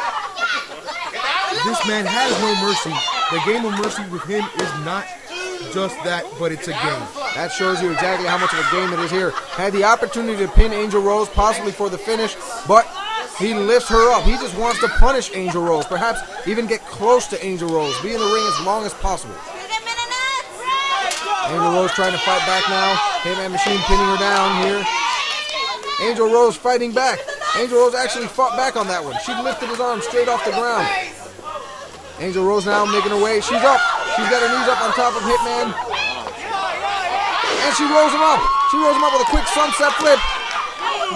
This man has no mercy. The game of mercy with him is not just that, but it's a game. That shows you exactly how much of a game it is here. Had the opportunity to pin Angel Rose, possibly for the finish, but he lifts her up. He just wants to punish Angel Rose, perhaps even get close to Angel Rose, be in the ring as long as possible. Angel Rose trying to fight back now. Hitman Machine pinning her down here. Angel Rose fighting back. Angel Rose actually fought back on that one. She lifted his arm straight off the ground. Angel Rose now making her way. She's up. She's got her knees up on top of Hitman. And she rolls him up. She rolls him up with a quick sunset flip.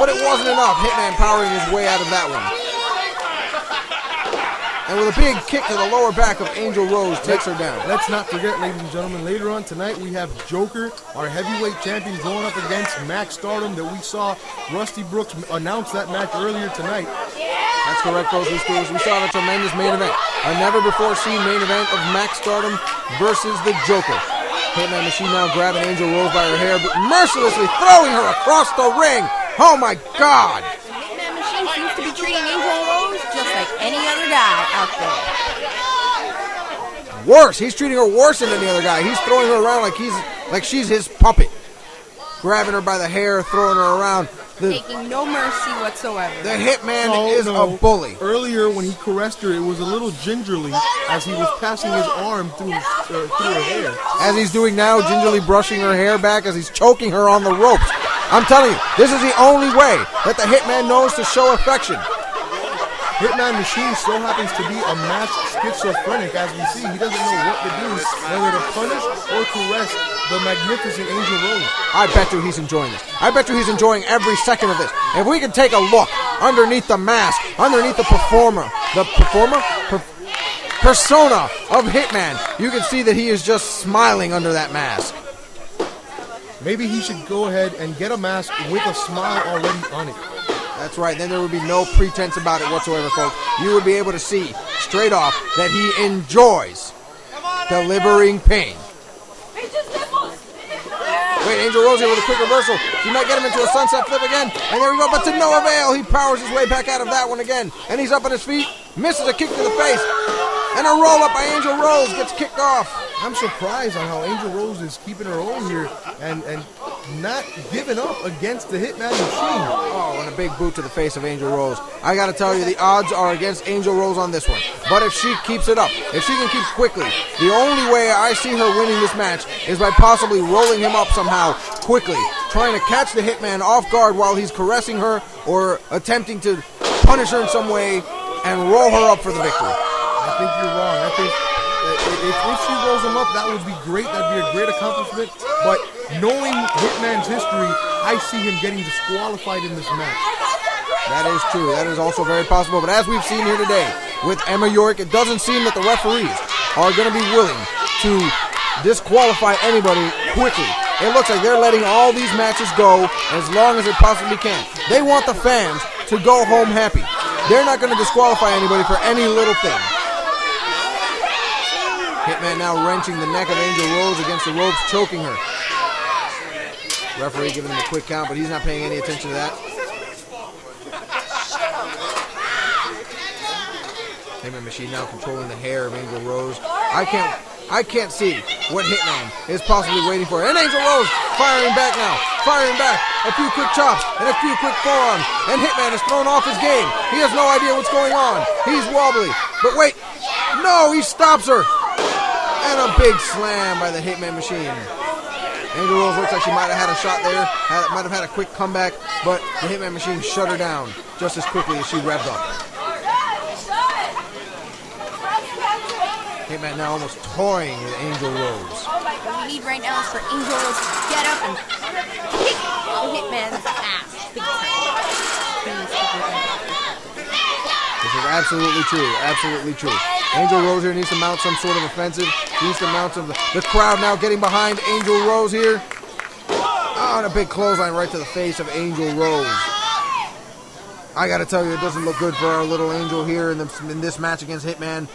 But it wasn't enough. Hitman powering his way out of that one. And with a big kick to the lower back of Angel Rose, takes her down. Let's not forget, ladies and gentlemen, later on tonight we have Joker, our heavyweight champion, going up against Maxx Stardom that we saw Rusty Brooks announce that match earlier tonight. That's correct, folks. We saw a tremendous main event. A never-before-seen main event of Maxx Stardom versus the Joker. Hitman Machine now grabbing Angel Rose by her hair, but mercilessly throwing her across the ring. Oh, my God. Hitman Machine seems to be treating Angel Rose just like any other guy out there. Worse. He's treating her worse than any other guy. He's throwing her around like she's his puppet. Grabbing her by the hair, throwing her around. Taking no mercy whatsoever. The Hitman is a bully. Earlier when he caressed her, it was a little gingerly as he was passing his arm through her hair. As he's doing now, gingerly brushing her hair back as he's choking her on the ropes. I'm telling you, this is the only way that the Hitman knows to show affection. Hitman Machine still happens to be a masked schizophrenic, as we see. He doesn't know what to do, whether to punish or caress the magnificent Angel Rose. I bet you he's enjoying this. I bet you he's enjoying every second of this. If we can take a look underneath the mask, underneath the persona of Hitman, you can see that he is just smiling under that mask. maybe he should go ahead and get a mask with a smile already on it. That's right. Then there would be no pretense about it whatsoever, folks. You would be able to see straight off that he enjoys delivering pain. Wait, Angel Rose here with a quick reversal. She might get him into a sunset flip again. And there we go, but to no avail. He powers his way back out of that one again. And he's up on his feet. Misses a kick to the face. And a roll-up by Angel Rose gets kicked off. I'm surprised on how Angel Rose is keeping her own here and not giving up against the Hitman machine. Oh, and a big boot to the face of Angel Rose. I got to tell you, the odds are against Angel Rose on this one. But if she keeps it up, if she can keep quickly, the only way I see her winning this match is by possibly rolling him up somehow quickly, trying to catch the Hitman off guard while he's caressing her or attempting to punish her in some way and roll her up for the victory. I think you're wrong. I think if she rolls him up, that would be great. That'd be a great accomplishment. But knowing Hitman's history, I see him getting disqualified in this match. That is true. That is also very possible. But as we've seen here today with Emma York, it doesn't seem that the referees are going to be willing to disqualify anybody quickly. It looks like they're letting all these matches go as long as they possibly can. They want the fans to go home happy. They're not going to disqualify anybody for any little thing. Hitman now wrenching the neck of Angel Rose against the ropes, choking her. Referee giving him a quick count, but he's not paying any attention to that. Hitman machine now controlling the hair of Angel Rose. I can't see what Hitman is possibly waiting for. And Angel Rose firing back now. Firing back. A few quick chops and a few quick forearms. And Hitman is thrown off his game. He has no idea what's going on. He's wobbly. But wait. No, he stops her. And a big slam by the Hitman machine. Angel Rose looks like she might have had a shot there. Might have had a quick comeback. But the Hitman machine shut her down just as quickly as she revved up. Hitman now almost toying with Angel Rose. What we need right now is for Angel Rose to get up and kick the Hitman's ass big time. This is absolutely true. Absolutely true. Angel Rose here needs to mount some sort of offensive. Needs to mount some. The crowd now getting behind Angel Rose here. Oh, and a big clothesline right to the face of Angel Rose. I got to tell you, it doesn't look good for our little Angel here in this match against Hitman.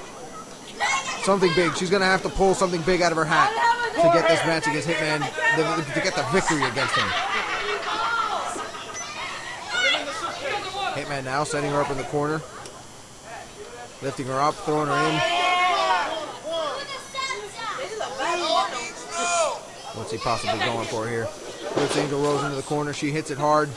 Something big. She's going to have to pull something big out of her hat to get this match against Hitman, to get the victory against him. Hitman now setting her up in the corner. Lifting her up, throwing her in. What's he possibly going for here? Puts Angel Rose into the corner. She hits it hard.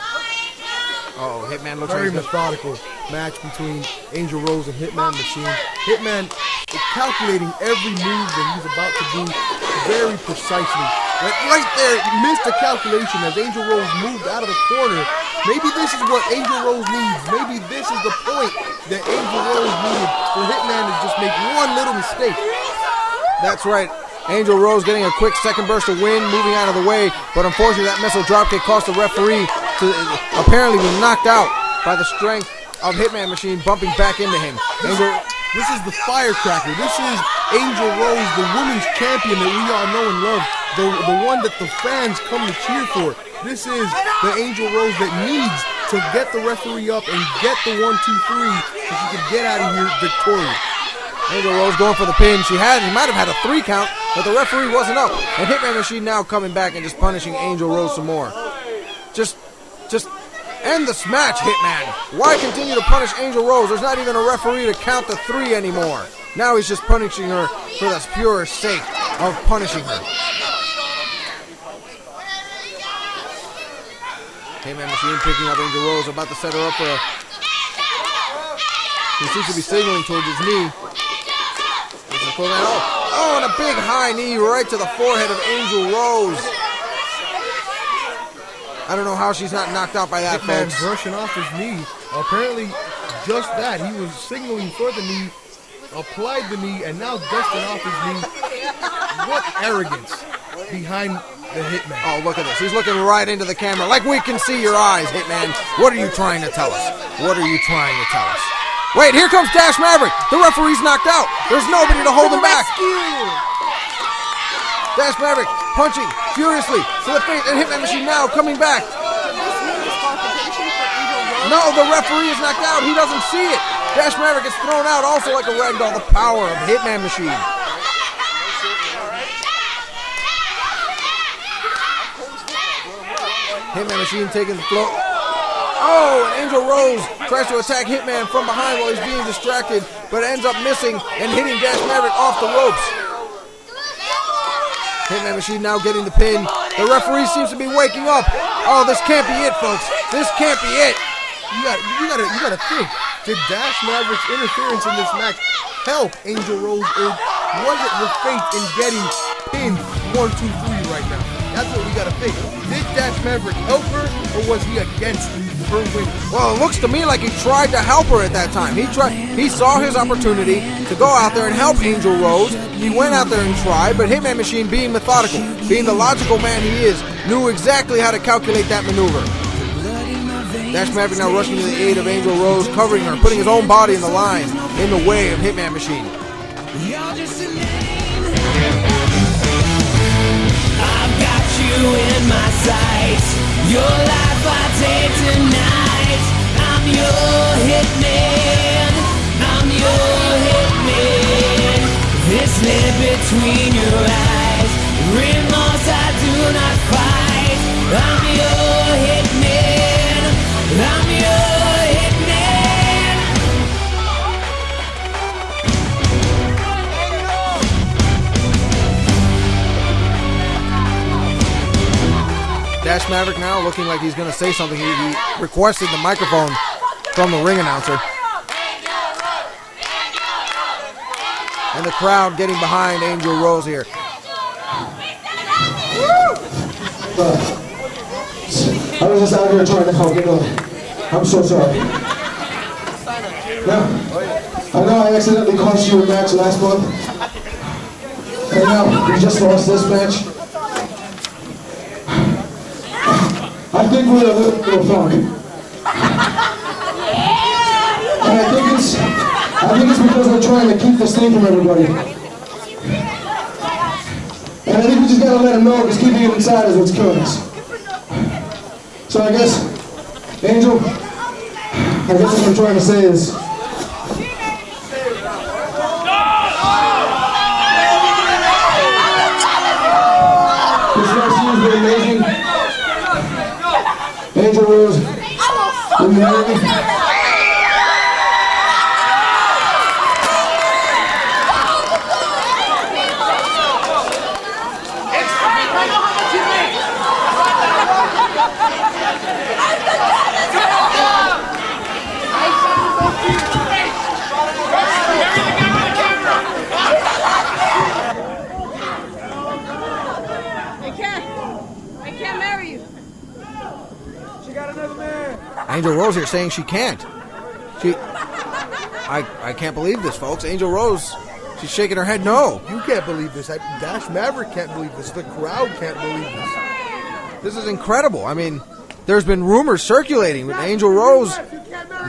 Oh, Hitman looks very like methodical match between Angel Rose and Hitman Machine. Hitman is calculating every move that he's about to do very precisely. Like right there, missed the calculation as Angel Rose moved out of the corner. Maybe this is what Angel Rose needs. Maybe this is the point that Angel Rose needed for Hitman to just make one little mistake. That's right. Angel Rose getting a quick second burst of wind, moving out of the way, but unfortunately that missile dropkick cost the referee to apparently be knocked out by the strength of Hitman Machine bumping back into him. This is the firecracker. This is Angel Rose, the women's champion that we all know and love, the one that the fans come to cheer for. This is the Angel Rose that needs to get the referee up and get the 1, 2, 3 so she can get out of here victorious. Angel Rose going for the pin. He might have had a 3 count, but the referee wasn't up. And Hitman Machine now coming back and just punishing Angel Rose some more. Just end this match, Hitman. Why continue to punish Angel Rose? There's not even a referee to count to 3 anymore. Now he's just punishing her for the pure sake of punishing her. Hitman Machine picking up Angel Rose, about to set her up for a... He seems to be signaling towards his knee. Oh, and a big high knee right to the forehead of Angel Rose. I don't know how she's not knocked out by that, Hitman folks. brushing off his knee. Apparently, just that. He was signaling for the knee, applied the knee, and now dusting off his knee. What arrogance behind the Hitman. Oh, look at this. He's looking right into the camera. Like we can see your eyes, Hitman. What are you trying to tell us? What are you trying to tell us? Wait, here comes Dash Maverick. The referee's knocked out. There's nobody to hold him back. Dash Maverick punching furiously to the face, and Hitman Machine now coming back. No, the referee is knocked out. He doesn't see it. Dash Maverick is thrown out also like a ragdoll. The power of Hitman Machine. Hitman Machine taking the float. Oh, and Angel Rose tries to attack Hitman from behind while he's being distracted, but ends up missing and hitting Dash Maverick off the ropes. Hitman Machine now getting the pin. The referee seems to be waking up. Oh, this can't be it, folks. This can't be it. You gotta think. Did Dash Maverick's interference in this match help Angel Rose, or was it her fate in getting pinned 1, 2, 3 right now? That's what we gotta think. Did Dash Maverick help her, or was he against her winning? Well, it looks to me like he tried to help her at that time. He saw his opportunity to go out there and help Angel Rose. He went out there and tried, but Hitman Machine, being methodical, being the logical man he is, knew exactly how to calculate that maneuver. Dash Maverick now rushing to the aid of Angel Rose, covering her, putting his own body in the line, in the way of Hitman Machine. I've got you in my sights. Your life I take tonight. I'm your hitman. I'm your hitman. This lit between your eyes. Remorse I do not fight. I'm your hitman. I'm your hitman. Dash Maverick now looking like he's going to say something. He requested the microphone from the ring announcer. And the crowd getting behind Angel Rose here. I was just out here trying to help, you know. I'm so sorry. Now, I know I accidentally cost you a match last month. And now, we just lost this match. I think we're a little funk. And I think it's because we're trying to keep this thing from everybody. And I think we just gotta let them know, because keeping it inside is what's killing us. So I guess, Angel, what I'm trying to say is, this next year's been amazing. Angel Rose, will you marry me? Angel Rose here saying she can't. I can't believe this, folks. Angel Rose, she's shaking her head no. You can't believe this. Dash Maverick can't believe this. The crowd can't believe this. This is incredible. I mean, there's been rumors circulating with Angel Rose.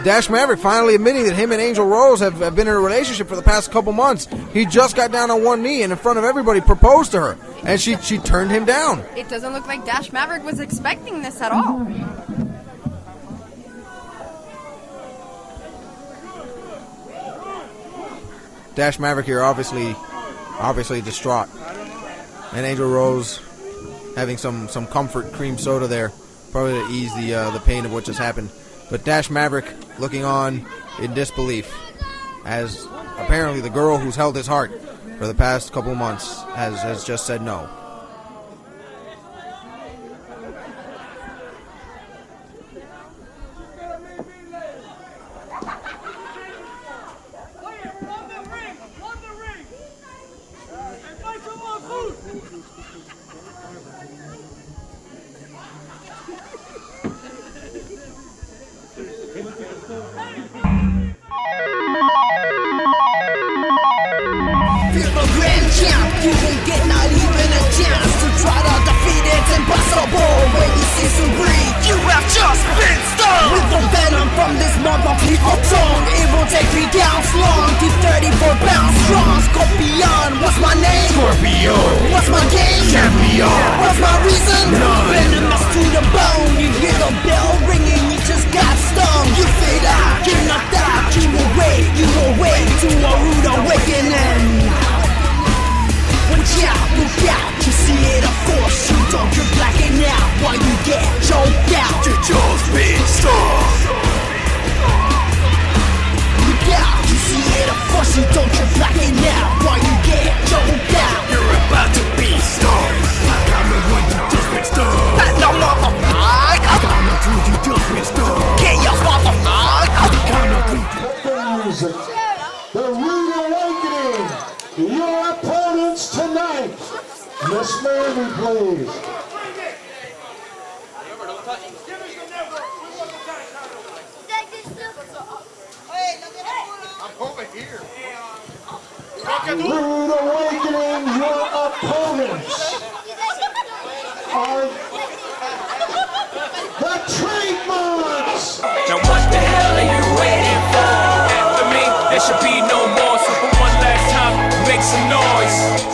Dash Maverick finally admitting that him and Angel Rose have been in a relationship for the past couple months. He just got down on one knee and in front of everybody proposed to her. And she turned him down. It doesn't look like Dash Maverick was expecting this at all. Dash Maverick here obviously distraught. And Angel Rose having some comfort cream soda there, probably to ease the pain of what just happened. But Dash Maverick looking on in disbelief, as apparently the girl who's held his heart for the past couple of months has just said no. You won't get not even a chance to try to defeat it. It's impossible when you see some greed. You have just been stung with the venom from this motherfucking tongue. It will take 3 counts long. Keep 34 pounds strong. Scorpion, what's my name? Scorpion. What's my game? Champion. Miss Mary, please. Rude Awakening, your opponents are the TradeMarX. Now what the hell are you waiting for? After me, there should be no more. So for one last time, make some noise.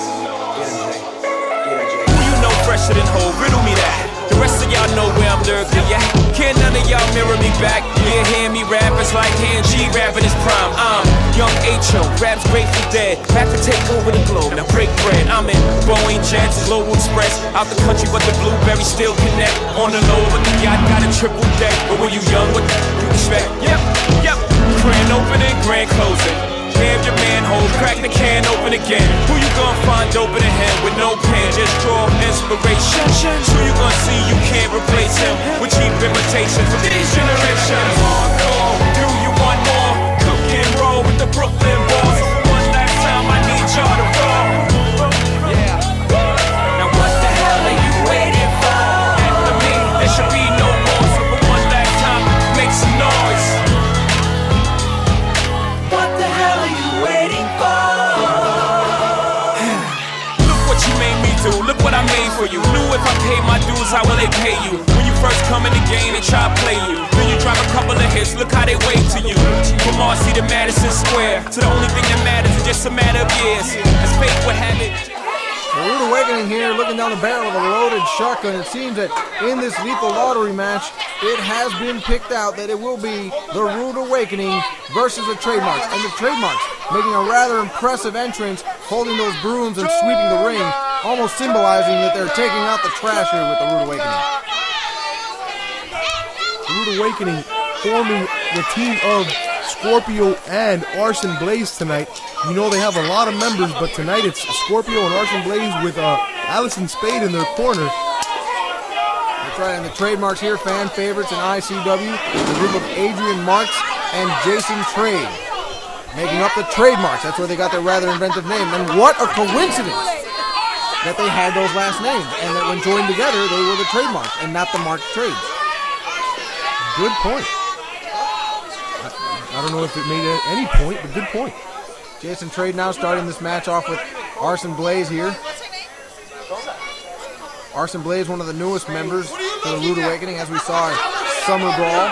Who you know fresher than Ho? Riddle me that. The rest of y'all know where I'm lurking, yeah. Can't none of y'all mirror me back. Yeah, hear me rap, it's like hearing G rap in his prime. I'm young H.O., raps Grateful Dead. Back to take over the globe, now break bread. I'm in Boeing Jets, Global Express. Out the country, but the blueberries still connect. On the low, but the yacht got a triple deck. But when you young, what you expect? Yep. Grand opening, grand closing. Grab your manhole, crack the can open again. Who you gonna find open a hand with no pen? Just draw inspiration. Who you gonna see you can't replace him with cheap imitations of these generations? Hardcore, do you want more? Cook and roll with the Brooklyn boys. So for one last time, I need y'all to roll. Yeah. Now what the hell are you waiting for? After me, there should be no more. So for one last time, make some noise. What the hell are you waiting for? Look what you made me do, look what I made for you. Knew if I paid my dues, how will they pay you? When you first come in the game, they try to play you. Then you drop a couple of hits, look how they wave to you. From Marcy to Madison Square, to the only thing that matters is just a matter of years. As fate would have it. The Rude Awakening here looking down the barrel of a loaded shotgun. It seems that in this lethal lottery match, it has been picked out that it will be the Rude Awakening versus the TradeMarX. And the TradeMarX making a rather impressive entrance, holding those brooms and sweeping the ring, almost symbolizing that they're taking out the trash here with the Rude Awakening. The Rude Awakening forming the team of Scorpio and Arson Blaze tonight. You know they have a lot of members, but tonight it's Scorpio and Arson Blaze with Allison Spade in their corner. That's right, and the TradeMarX here, fan favorites in ICW, the group of Adrian Marks and Jason Trade, making up the TradeMarX. That's where they got their rather inventive name. And what a coincidence that they had those last names, and that when joined together, they were the TradeMarX and not the Mark Trades. Good point. I don't know if it made any point, but good point. Jason Trade now starting this match off with Arson Blaze here. Arson Blaze, one of the newest members to the Rude Awakening, as we saw in Summer Brawl.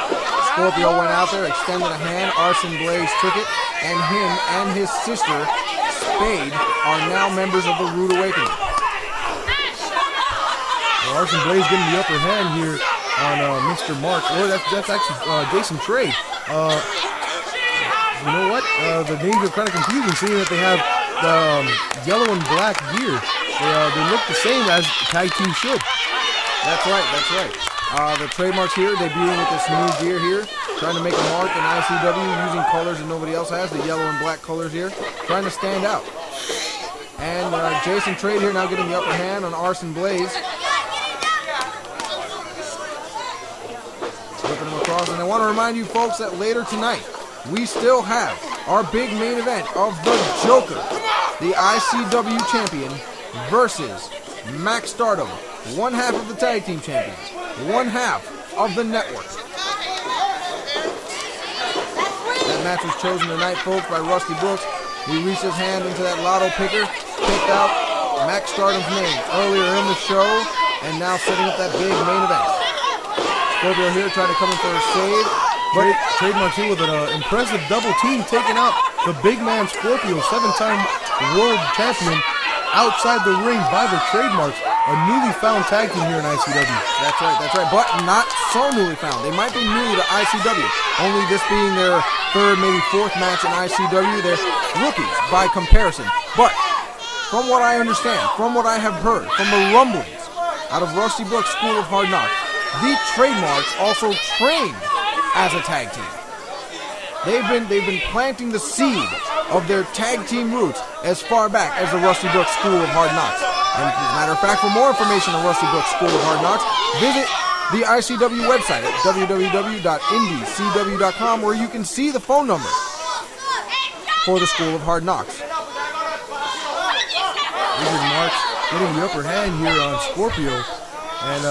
Scorpio went out there, extended a hand, Arson Blaze took it, and him and his sister, Spade, are now members of the Rude Awakening. Well, Arson Blaze getting the upper hand here on Mr. Mark, or that's actually Jason Trade. You know what? The names are kind of confusing, seeing that they have the yellow and black gear. They look the same as tag team should. That's right. The TradeMarX here, debuting with this new gear here, trying to make a mark in ICW using colors that nobody else has, the yellow and black colors here, trying to stand out. And Jason Trade here now getting the upper hand on Arson Blaze. Flipping him across, and I want to remind you folks that later tonight, we still have our big main event of the Joker, the ICW champion, versus Maxx Stardom, one half of the tag team champions, one half of the network. That match was chosen tonight, folks, by Rusty Brooks. He reached his hand into that lotto picker, picked out Maxx Stardom's name earlier in the show, and now setting up that big main event. Scorpio here trying to come in for a save. But TradeMarX here with an impressive double team, taking out the big man Scorpio, 7-time world champion, outside the ring by the TradeMarX, a newly found tag team here in ICW. That's right, but not so newly found. They might be new to ICW, only this being their third, maybe fourth match in ICW. They're rookies by comparison. But from what I understand, from what I have heard, from the rumblings out of Rusty Brooks' School of Hard Knocks, the TradeMarX also trained as a tag team. They've been planting the seed of their tag team roots as far back as the Rusty Brooks School of Hard Knocks. And as a matter of fact, for more information on Rusty Brooks School of Hard Knocks, visit the ICW website at www.indiecw.com, where you can see the phone number for the School of Hard Knocks. Adrian Marks getting the upper hand here on Scorpio. And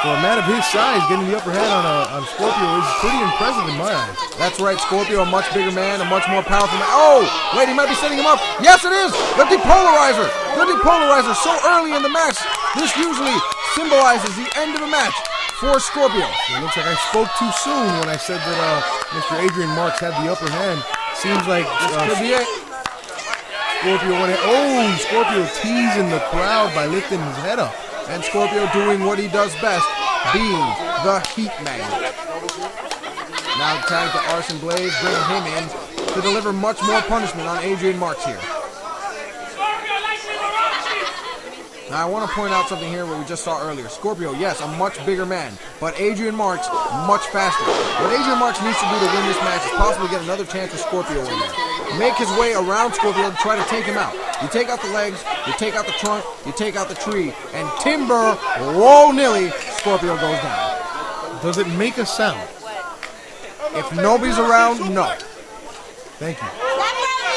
for a man of his size, getting the upper hand on Scorpio is pretty impressive in my eyes. That's right, Scorpio, a much bigger man, a much more powerful man. Oh, wait, he might be setting him up. Yes, it is. The depolarizer. The depolarizer so early in the match. This usually symbolizes the end of a match for Scorpio. It looks like I spoke too soon when I said that Mr. Adrian Marks had the upper hand. Seems like could be it. Scorpio went in. Oh, Scorpio teasing the crowd by lifting his head up. And Scorpio doing what he does best, being the Hitman. Now tag to Arson Blaze, bringing him in to deliver much more punishment on Adrian Marks here. Now I want to point out something here what we just saw earlier. Scorpio, yes, a much bigger man, but Adrian Marks much faster. What Adrian Marks needs to do to win this match is possibly get another chance with Scorpio in there. Make his way around Scorpio and try to take him out. You take out the legs, you take out the trunk, you take out the tree, and timber, whoa nilly, Scorpio goes down. Does it make a sound? If nobody's around, no. Thank you.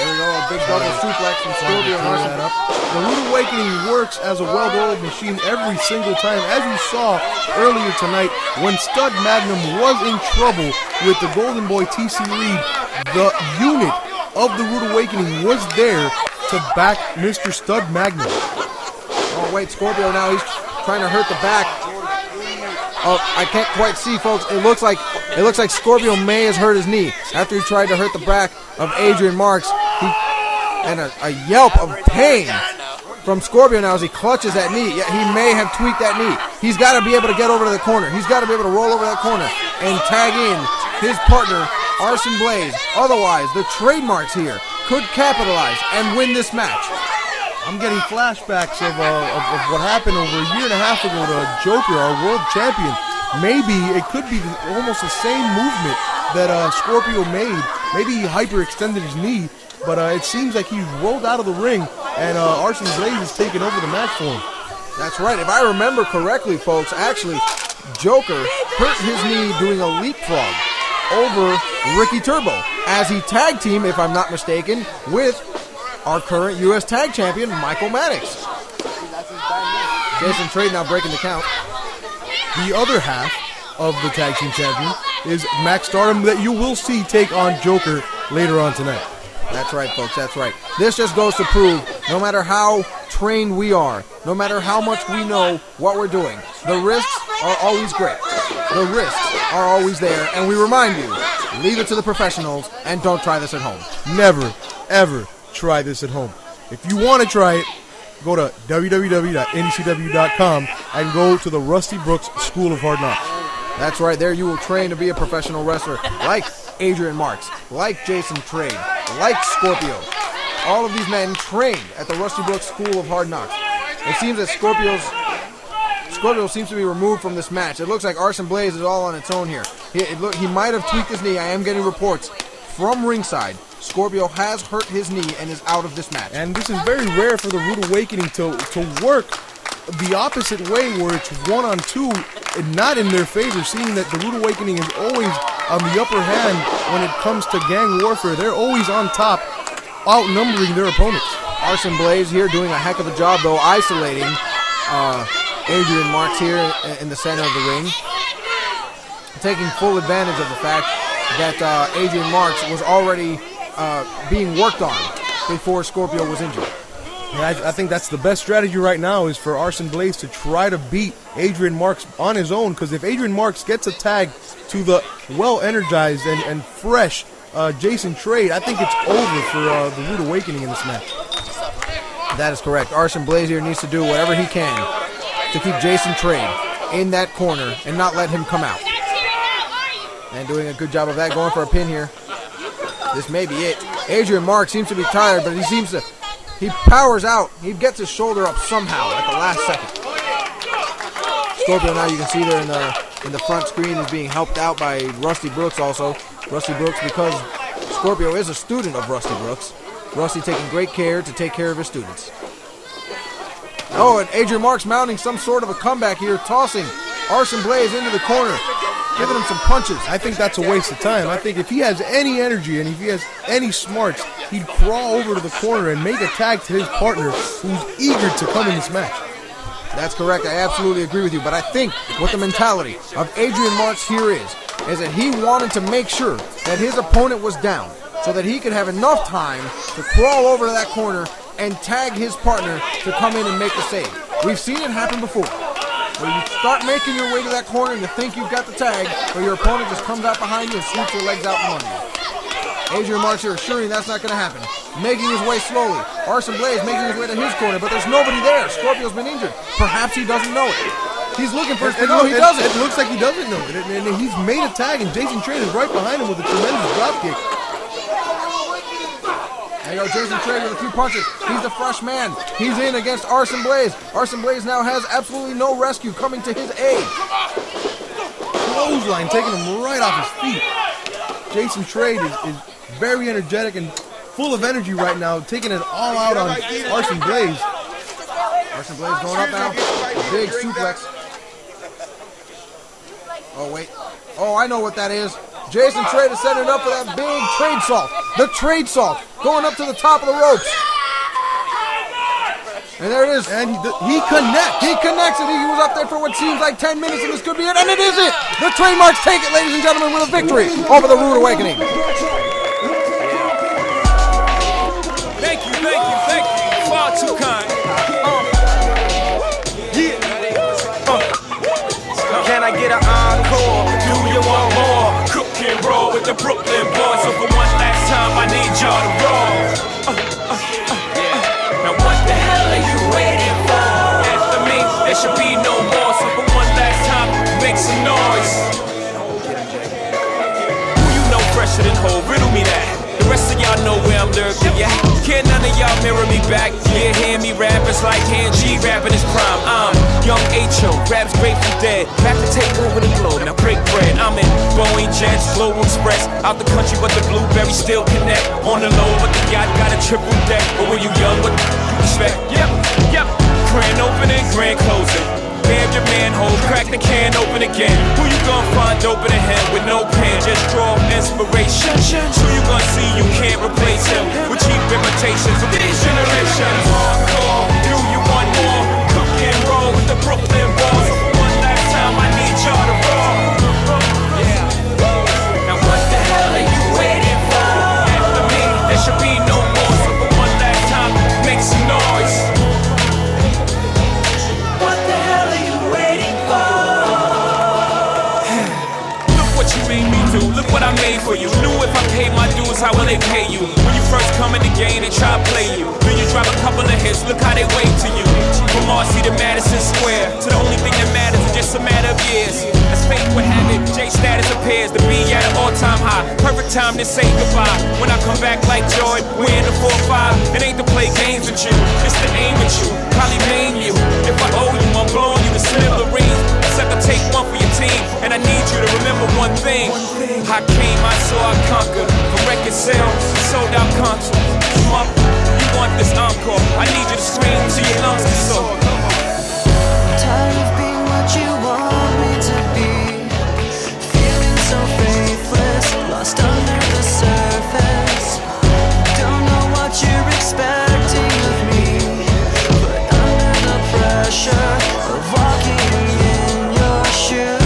There we go, a big double suplex from Scorpio and Arson. The Rude Awakening works as a well-oiled machine every single time. As you saw earlier tonight, when Stud Magnum was in trouble with the Golden Boy TC Reid, the unit of the Rude Awakening was there to back Mr. Stud Magnum. Oh wait, Scorpio now, he's trying to hurt the back. Oh, I can't quite see, folks. It looks like Scorpio may has hurt his knee after he tried to hurt the back of Adrian Marks. And a yelp of pain from Scorpio now as he clutches that knee. Yeah, he may have tweaked that knee. He's got to be able to get over to the corner. He's got to be able to roll over that corner and tag in his partner, Arson Blaze. Otherwise, the TradeMarX here could capitalize and win this match. I'm getting flashbacks of what happened over a year and a half ago to Joker, our world champion. Maybe it could be almost the same movement that Scorpio made. Maybe he hyperextended his knee, but it seems like he's rolled out of the ring, and Arson Blaze is taking over the match for him. That's right. If I remember correctly, folks, actually, Joker hurt his knee doing a leapfrog over Ricky Turbo as he tag team, if I'm not mistaken, with our current U.S. Tag Champion, Michael Maddox. Jason Trade now breaking the count. The other half of the Tag Team Champion is Maxx Stardom that you will see take on Joker later on tonight. That's right, folks, that's right. This just goes to prove, no matter how trained we are, no matter how much we know what we're doing, the risks are always great. The risks are always there, and we remind you, leave it to the professionals and don't try this at home. Never, ever try this at home. If you want to try it, go to www.ncw.com and go to the Rusty Brooks School of Hard Knocks. That's right, there you will train to be a professional wrestler like Adrian Marks, like Jason Trade, like Scorpio. All of these men trained at the Rusty Brooks School of Hard Knocks. It seems that Scorpio seems to be removed from this match. It looks like Arson Blaze is all on its own here. He might have tweaked his knee. I am getting reports from ringside. Scorpio has hurt his knee and is out of this match. And this is very rare for the Rude Awakening to work the opposite way, where it's 1-on-2 and not in their favor, seeing that the Rude Awakening is always on the upper hand when it comes to gang warfare. They're always on top, outnumbering their opponents. Arson Blaze here doing a heck of a job, though, isolating Adrian Marks here in the center of the ring, taking full advantage of the fact that Adrian Marks was already being worked on before Scorpio was injured. Yeah, I think that's the best strategy right now, is for Arson Blaze to try to beat Adrian Marks on his own, because if Adrian Marks gets a tag to the well-energized and fresh Jason Trade, I think it's over for the Rude Awakening in this match. That is correct. Arson Blaze here needs to do whatever he can to keep Jason Trade in that corner and not let him come out. And doing a good job of that, going for a pin here. This may be it. Adrian Marks seems to be tired, but he powers out. He gets his shoulder up somehow at the last second. Scorpio now, you can see there in the front screen, is being helped out by Rusty Brooks also. Rusty Brooks, because Scorpio is a student of Rusty Brooks. Rusty taking great care to take care of his students. Oh, and Adrian Marks mounting some sort of a comeback here, tossing Arson Blaze into the corner. giving him some punches. I think that's a waste of time. I think if he has any energy and if he has any smarts, he'd crawl over to the corner and make a tag to his partner who's eager to come in this match. That's correct. I absolutely agree with you. But I think what the mentality of Adrian Marks here is that he wanted to make sure that his opponent was down so that he could have enough time to crawl over to that corner and tag his partner to come in and make the save. We've seen it happen before. Where you start making your way to that corner and you think you've got the tag, but your opponent just comes out behind you and sweeps your legs out from under you. Adrian Marks here assuring that's not going to happen. Making his way slowly. Arson Blaze making his way to his corner, but there's nobody there. Scorpio's been injured. Perhaps he doesn't know it. He's looking for it. No, he doesn't. It looks like he doesn't know it. And he's made a tag, and Jason Trade is right behind him with a tremendous dropkick. There you go, Jason Trade with a few punches. He's the fresh man. He's in against Arson Blaze. Arson Blaze now has absolutely no rescue coming to his aid. Clothesline taking him right off his feet. Jason Trade is very energetic and full of energy right now, taking it all out on Arson Blaze. Arson Blaze going up now. Big suplex. Oh, wait. Oh, I know what that is. Jason Trade is setting it up for that big trade salt. The trade salt going up to the top of the ropes. And there it is. And he connects. He connects it. He was up there for what seems like 10 minutes, and this could be it. And it is it. The TradeMarX take it, ladies and gentlemen, with a victory over the Rude Awakening. Thank you. Far too kind. Can I get an encore? Do you want more? Cook and roll with the Brooklyn boys. So for one last time, I need y'all to roll. Now what the hell are you waiting for? After me, there should be no more. So for one last time, make some noise. Who you know fresher than whole? Riddle me that. The rest of y'all know where I'm lurking, yeah. Can't none of y'all mirror me back. Yeah, hear me rap, it's like hand G rapping his prime. I'm young H.O., raps Grateful Dead. Back to take over the globe, now break bread. I'm in Boeing Jets, Global Express. Out the country, but the blueberries still connect. On the low, but the yacht got a triple deck. But when you young, what you expect? Yep. Grand opening, grand closing. Damn your manhole, crack the can open again. Who you gonna find open a hand with no pen? Just draw inspiration. Who you gonna see you can't replace him with cheap imitations of these generations. Hardcore, do you want more? Cook and roll with the Brooklyn boys. So for one last time, I need y'all to roll. Now what the hell are you waiting for? After me, there should be no more. So for one last time, make some noise. Look what I made for you. Knew if I paid my dues, how will they pay you? When you first come in the game, they try to play you. Then you drop a couple of hits, look how they wave to you. From Marcy to Madison Square, to the only thing that matters is just a matter of years. As fate would have it, J status appears to be at an all-time high. Perfect time to say goodbye. When I come back like Jordan, we're in the 4-5. It ain't to play games with you, it's to aim at you. Probably maim you. If I owe you, I'm blowing you the smithereens. Except I take one for your team, and I need you to remember one thing. I came, I saw, I conquered. From record sales, sold out concerts. You want this encore? I need you to scream till your lungs can soar. Tired of being what you want me to be. Feeling so faithless, lost under the surface. Don't know what you're expecting of me, but under the pressure of walking in your shoes.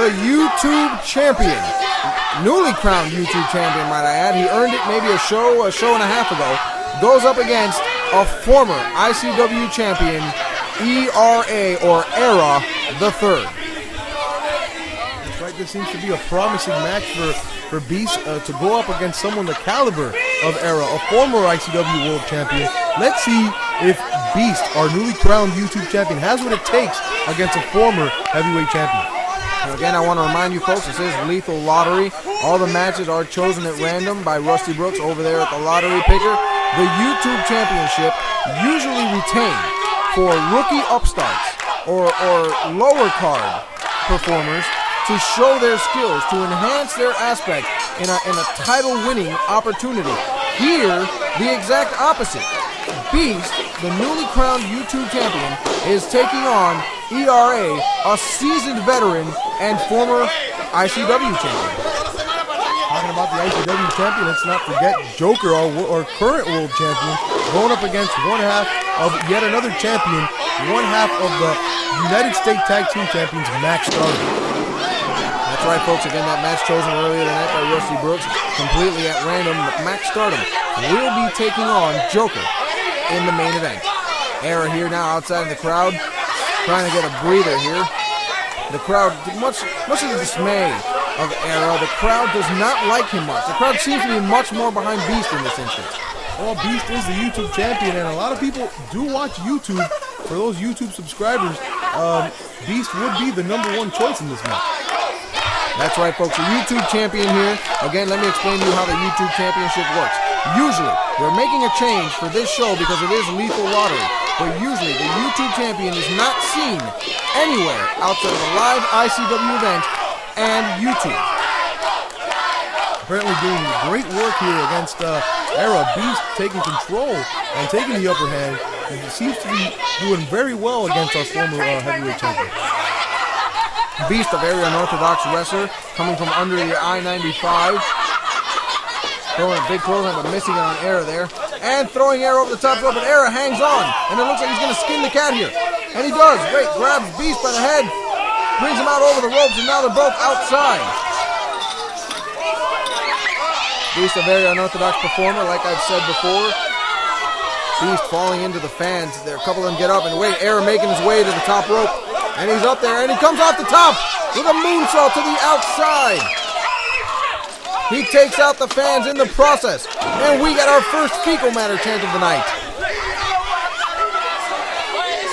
the YouTube champion, newly crowned YouTube champion, might I add. He earned it maybe a show and a half ago. Goes up against a former ICW champion, ERA or Era the Third. That's right. This seems to be a promising match for Beast to go up against someone the caliber of Era, a former ICW World Champion. Let's see if Beast, our newly crowned YouTube champion, has what it takes against a former heavyweight champion. And again, I want to remind you folks, this is Lethal Lottery. All the matches are chosen at random by Rusty Brooks over there at the Lottery Picker. The YouTube Championship usually retained for rookie upstarts or lower card performers to show their skills, to enhance their aspect in a title-winning opportunity. Here, the exact opposite. Beast, the newly crowned YouTube champion, is taking on ERA, a seasoned veteran and former ICW champion. Talking about the ICW champion, let's not forget Joker, our current world champion, going up against one half of yet another champion, one half of the United States Tag Team Champions, Maxx Stardom. That's right, folks. Again, that match chosen earlier tonight by Rusty Brooks, completely at random. Maxx Stardom will be taking on Joker in the main event. Era here now outside of the crowd, trying to get a breather here. The crowd, much of the dismay of Era, the crowd does not like him much. The crowd seems to be much more behind Beast in this instance. Well, Beast is the YouTube champion, and a lot of people do watch YouTube. For those YouTube subscribers, Beast would be the #1 choice in this match. That's right, folks. The YouTube champion here. Again, let me explain to you how the YouTube championship works. Usually, we're making a change for this show because it is Lethal Lottery. But usually, the YouTube champion is not seen anywhere outside of a live ICW event and YouTube. Apparently doing great work here against Era. Beast taking control and taking the upper hand. He seems to be doing very well against our former heavyweight champion. Beast, a very unorthodox wrestler, coming from under the I-95. Throwing a big clothesline, but missing it on Era there. And throwing Era over the top rope, but Era hangs on. And it looks like he's going to skin the cat here. And he does. Great. Grabs Beast by the head. Brings him out over the ropes, and now they're both outside. Beast, a very unorthodox performer, like I've said before. Beast falling into the fans. There, a couple of them get up, and wait, Era making his way to the top rope. And he's up there, and he comes off the top with a moonsault to the outside. He takes out the fans in the process. And we got our first fecal matter chant of the night.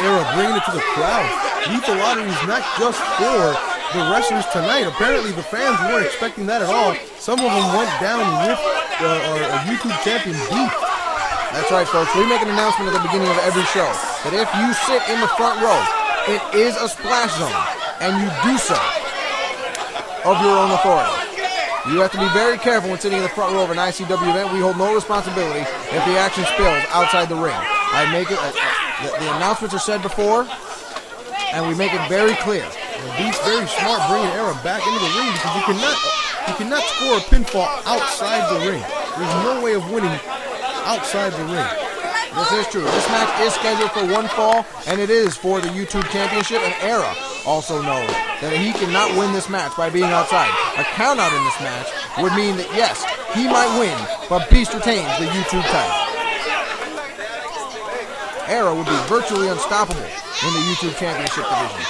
Era bringing it to the crowd. Lethal Lottery is not just for the wrestlers tonight. Apparently the fans weren't expecting that at all. Some of them went down with our YouTube champion, Beast. That's right, folks. We make an announcement at the beginning of every show that if you sit in the front row, it is a splash zone, and you do so of your own authority. You have to be very careful when sitting in the front row of an ICW event. We hold no responsibility if the action spills outside the ring. I make it. The announcements are said before, and we make it very clear. Beast very smart bringing Era back into the ring because you cannot score a pinfall outside the ring. There's no way of winning outside the ring. This is true. This match is scheduled for one fall, and it is for the YouTube Championship, and Era also knows that he cannot win this match by being outside. A countout in this match would mean that, yes, he might win, but Beast retains the YouTube title. Era would be virtually unstoppable in the YouTube Championship division.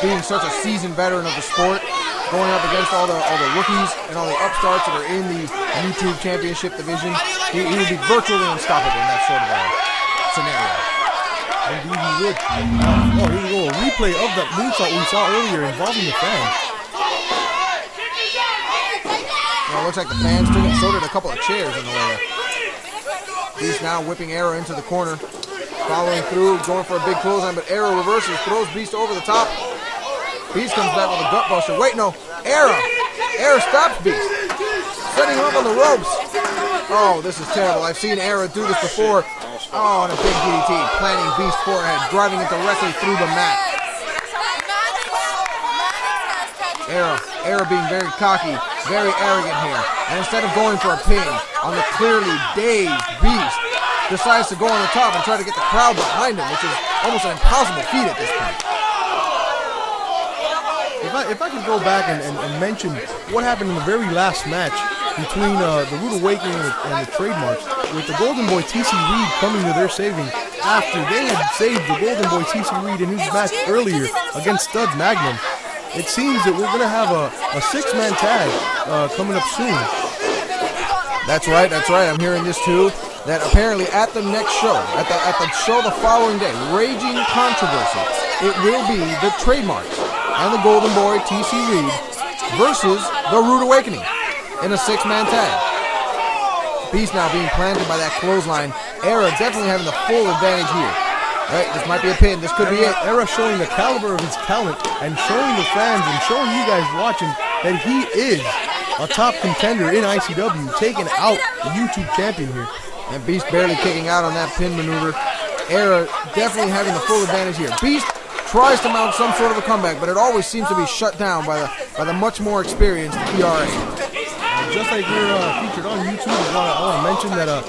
Being such a seasoned veteran of the sport, going up against all the rookies and all the upstarts that are in the YouTube Championship division, he would be virtually unstoppable in that sort of a scenario. Indeed he would. Here we go, a replay of that moonsault we saw earlier involving the fans. Well, it looks like the fans took it, so did a couple of chairs in the way there. Beast now whipping Era into the corner, following through, going for a big clothesline, but Era reverses, throws Beast over the top. Beast comes back with a gut buster. Wait, no, Era stops Beast, setting him up on the ropes. Oh, this is terrible. I've seen Era do this before. Oh, and a big DDT, planting Beast's forehead, driving it directly through the mat. Era being very cocky, very arrogant here. And instead of going for a pin on the clearly dazed Beast, decides to go on the top and try to get the crowd behind him, which is almost an impossible feat at this point. If if I could go back and mention what happened in the very last match between the Rude Awakening and the TradeMarX, with the Golden Boy TC Reid coming to their saving after they had saved the Golden Boy TC Reid in his match earlier against Stud Magnum. It seems that we're going to have a 6-man tag coming up soon. That's right. I'm hearing this too. That apparently at the next show, at the show the following day, Raging Controversy, it will be the TradeMarX and the Golden Boy TC Reid versus the Rude Awakening in a 6-man tag. Beast now being planted by that clothesline. Era definitely having the full advantage here. Right, this might be a pin. This could be it. Era showing the caliber of his talent and showing the fans and showing you guys watching that he is a top contender in ICW, taking out the YouTube champion here. And Beast barely kicking out on that pin maneuver. Era definitely having the full advantage here. Beast tries to mount some sort of a comeback, but it always seems to be shut down by the much more experienced ERA. Just like we're featured on YouTube, I want to mention that on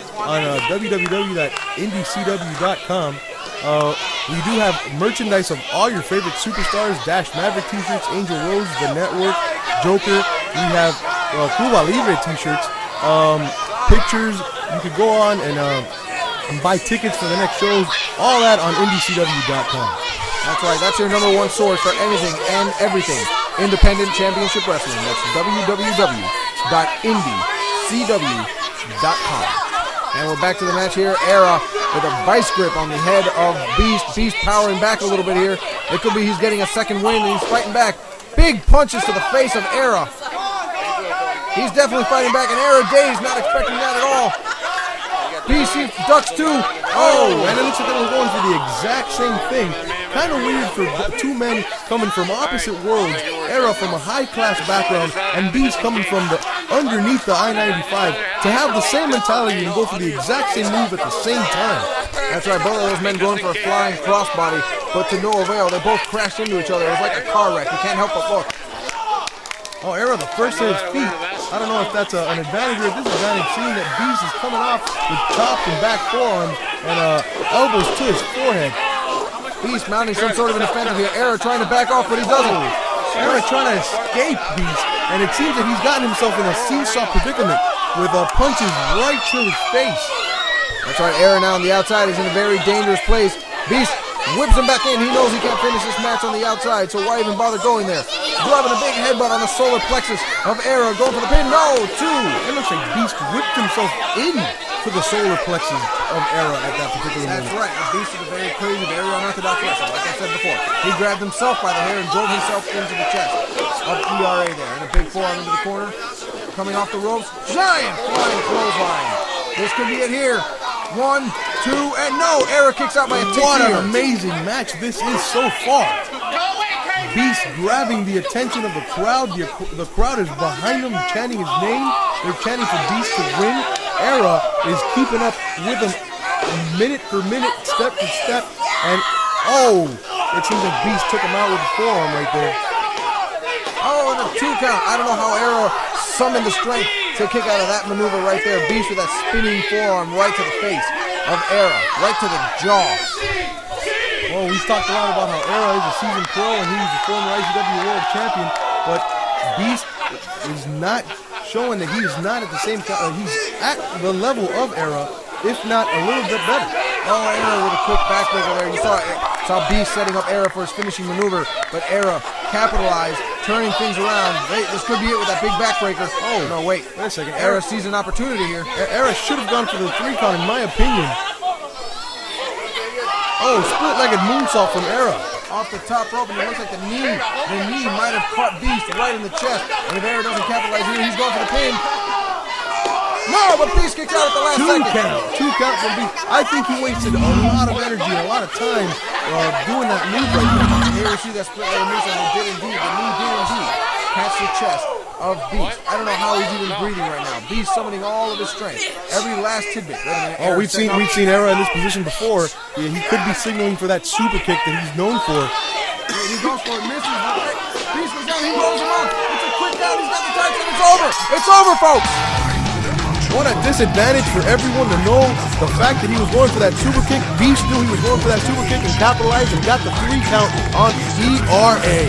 www.indiecw.com, we do have merchandise of all your favorite superstars, Dash Maverick t-shirts, Angel Rose, The Network, Joker. We have Cuba Libre t-shirts, pictures. You could go on and buy tickets for the next shows. All that on indiecw.com. That's right. That's your number one source for anything and everything independent championship wrestling. That's www.indiecw.com. And we're back to the match here. Era with a vice grip on the head of Beast. Beast powering back a little bit here. It could be he's getting a second win and he's fighting back. Big punches to the face of Era. He's definitely fighting back, and Era dazed, not expecting that at all. Beast ducks too. Oh, and it looks like they were going for the exact same thing. Kind of weird for two men coming from opposite worlds. Era from a high-class background, and Beast coming from the underneath the I-95 to have the same mentality and go for the exact same move at the same time. That's right, both of those men going for a flying crossbody, but to no avail. They both crashed into each other. It was like a car wreck. You can't help but look. Oh, Era, the first to his feet. I don't know if that's an advantage or a disadvantage, seeing that Beast is coming off with chops and back forearms and elbows to his forehead. Beast mounting some sort of an offensive here. Era trying to back off, but he doesn't. Era trying to escape Beast, and it seems that he's gotten himself in a seesaw predicament with punches right to his face. That's right, Era now on the outside is in a very dangerous place. Beast whips him back in. He knows he can't finish this match on the outside, so why even bother going there? Dropping a big headbutt on the solar plexus of Era, going for the pin. No, two. It looks like Beast whipped himself in to the solar plexus of Era at that particular moment. That's right. Beast is a very crazy, very unorthodox wrestler. Like I said before, he grabbed himself by the hair and drove himself into the chest of ERA there. And a big forearm into the corner. Coming off the ropes. Giant flying clothesline. This could be it here. 1, 2, and no! Era kicks out by a tick. What an amazing match this is so far. Beast grabbing the attention of the crowd. The crowd is behind him, chanting his name. They're chanting for Beast to win. Era is keeping up with him minute for minute, step for step. And it seems like Beast took him out with a forearm right there. Oh, and a 2 count. I don't know how Era summoned the strength to kick out of that maneuver right there. Beast with that spinning forearm right to the face of Era, right to the jaw. Well, we've talked a lot about how Era is a seasoned pro and he's a former ICW World Champion, but Beast is not showing that he is not at the same time. He's at the level of Era, if not a little bit better. Oh, Era with a quick backbreaker there. You saw Beast setting up Era for his finishing maneuver, but Era capitalized, turning things around. Wait, this could be it with that big backbreaker. Oh, no, wait a second. Era sees an opportunity here. Era should have gone for the 3 count, in my opinion. Oh, split-legged moonsault from Era. Off the top rope, and it looks like the knee might have caught Beast right in the chest. And if Era doesn't capitalize here, he's going for the pin. No, but Beast kicks out at the last second. 2 count from Beast. I think he wasted a lot of energy and a lot of time doing that move right there. Here we see that split-legged moonsault, and the knee did indeed catch the chest of Beast. I don't know how he's even breathing right now. Beast summoning all of his strength, every last tidbit. Oh, we've seen Era in this position before. Yeah, he could be signaling for that super kick that he's known for. He goes for it, misses. Beast goes down, he rolls him off. It's a quick down, he's got the tights, and it's over. It's over, folks. What a disadvantage for everyone to know the fact that he was going for that super kick. Beast knew he was going for that super kick and capitalized and got the 3 count on ERA.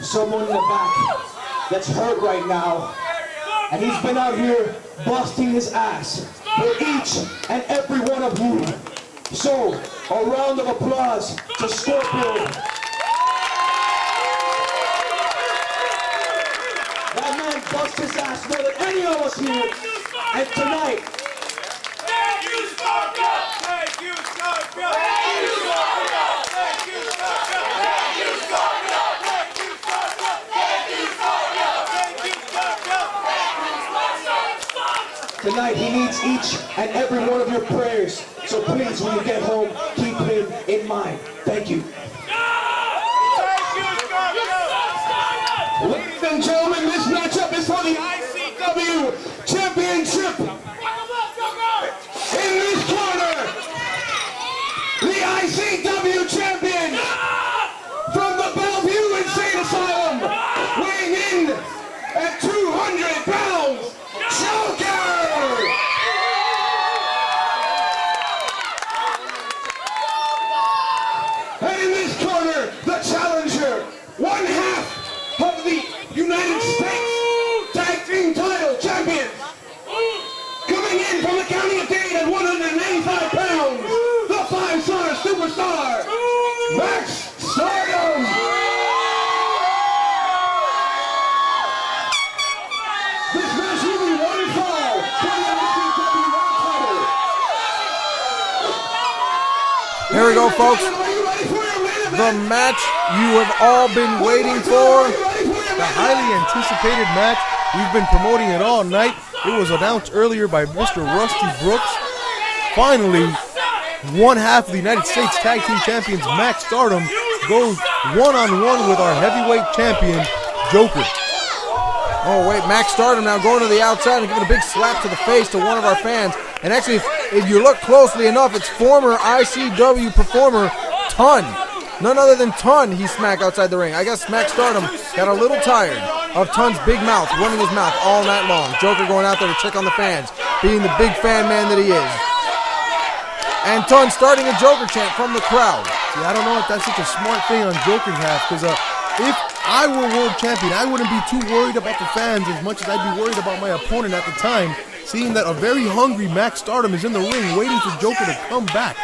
someone in the back that's hurt right now. And he's been out here busting his ass for each and every one of you. So, a round of applause to Scorpio. That man bust his ass more than any of us here. And tonight, Thank you, Scorpio! Thank you, Scorpio! Thank you, Scorpio! Thank you, Scorpio! Thank you, Scorpio! Thank you, Scorpio! Thank you, Scorpio! Thank you, Scorpio! tonight he needs each and every one of your prayers. So please, when you get home, keep him in mind. Thank you. Ladies and gentlemen, this matchup is for the ICW Championship. In this corner, the ICW champion from the Bellevue Insane Asylum, weighing in at 200 pounds, Joker! And in this corner, the challenger, one half of the United States Tag Team Title Champions. Coming in from the county of Dade at 195 pounds, the 5-star superstar, Maxx Stardom. This match will be one fall for the ICW World Title. Here we go, folks. The match you have all been waiting for. The highly anticipated match. We've been promoting it all night. It was announced earlier by Mr. Rusty Brooks. Finally, one half of the United States Tag Team Champions, Maxx Stardom, goes one-on-one with our heavyweight champion, Joker. Oh, wait, Maxx Stardom now going to the outside and giving a big slap to the face to one of our fans. And actually, if you look closely enough, it's former ICW performer, Ton. None other than Ton he smacked outside the ring. I guess Maxx Stardom got a little tired of Ton's big mouth, running his mouth all night long. Joker going out there to check on the fans, being the big fan man that he is. And Ton starting a Joker chant from the crowd. See, I don't know if that's such a smart thing on Joker's half, because if I were world champion, I wouldn't be too worried about the fans as much as I'd be worried about my opponent at the time, seeing that a very hungry Maxx Stardom is in the ring waiting for Joker to come back.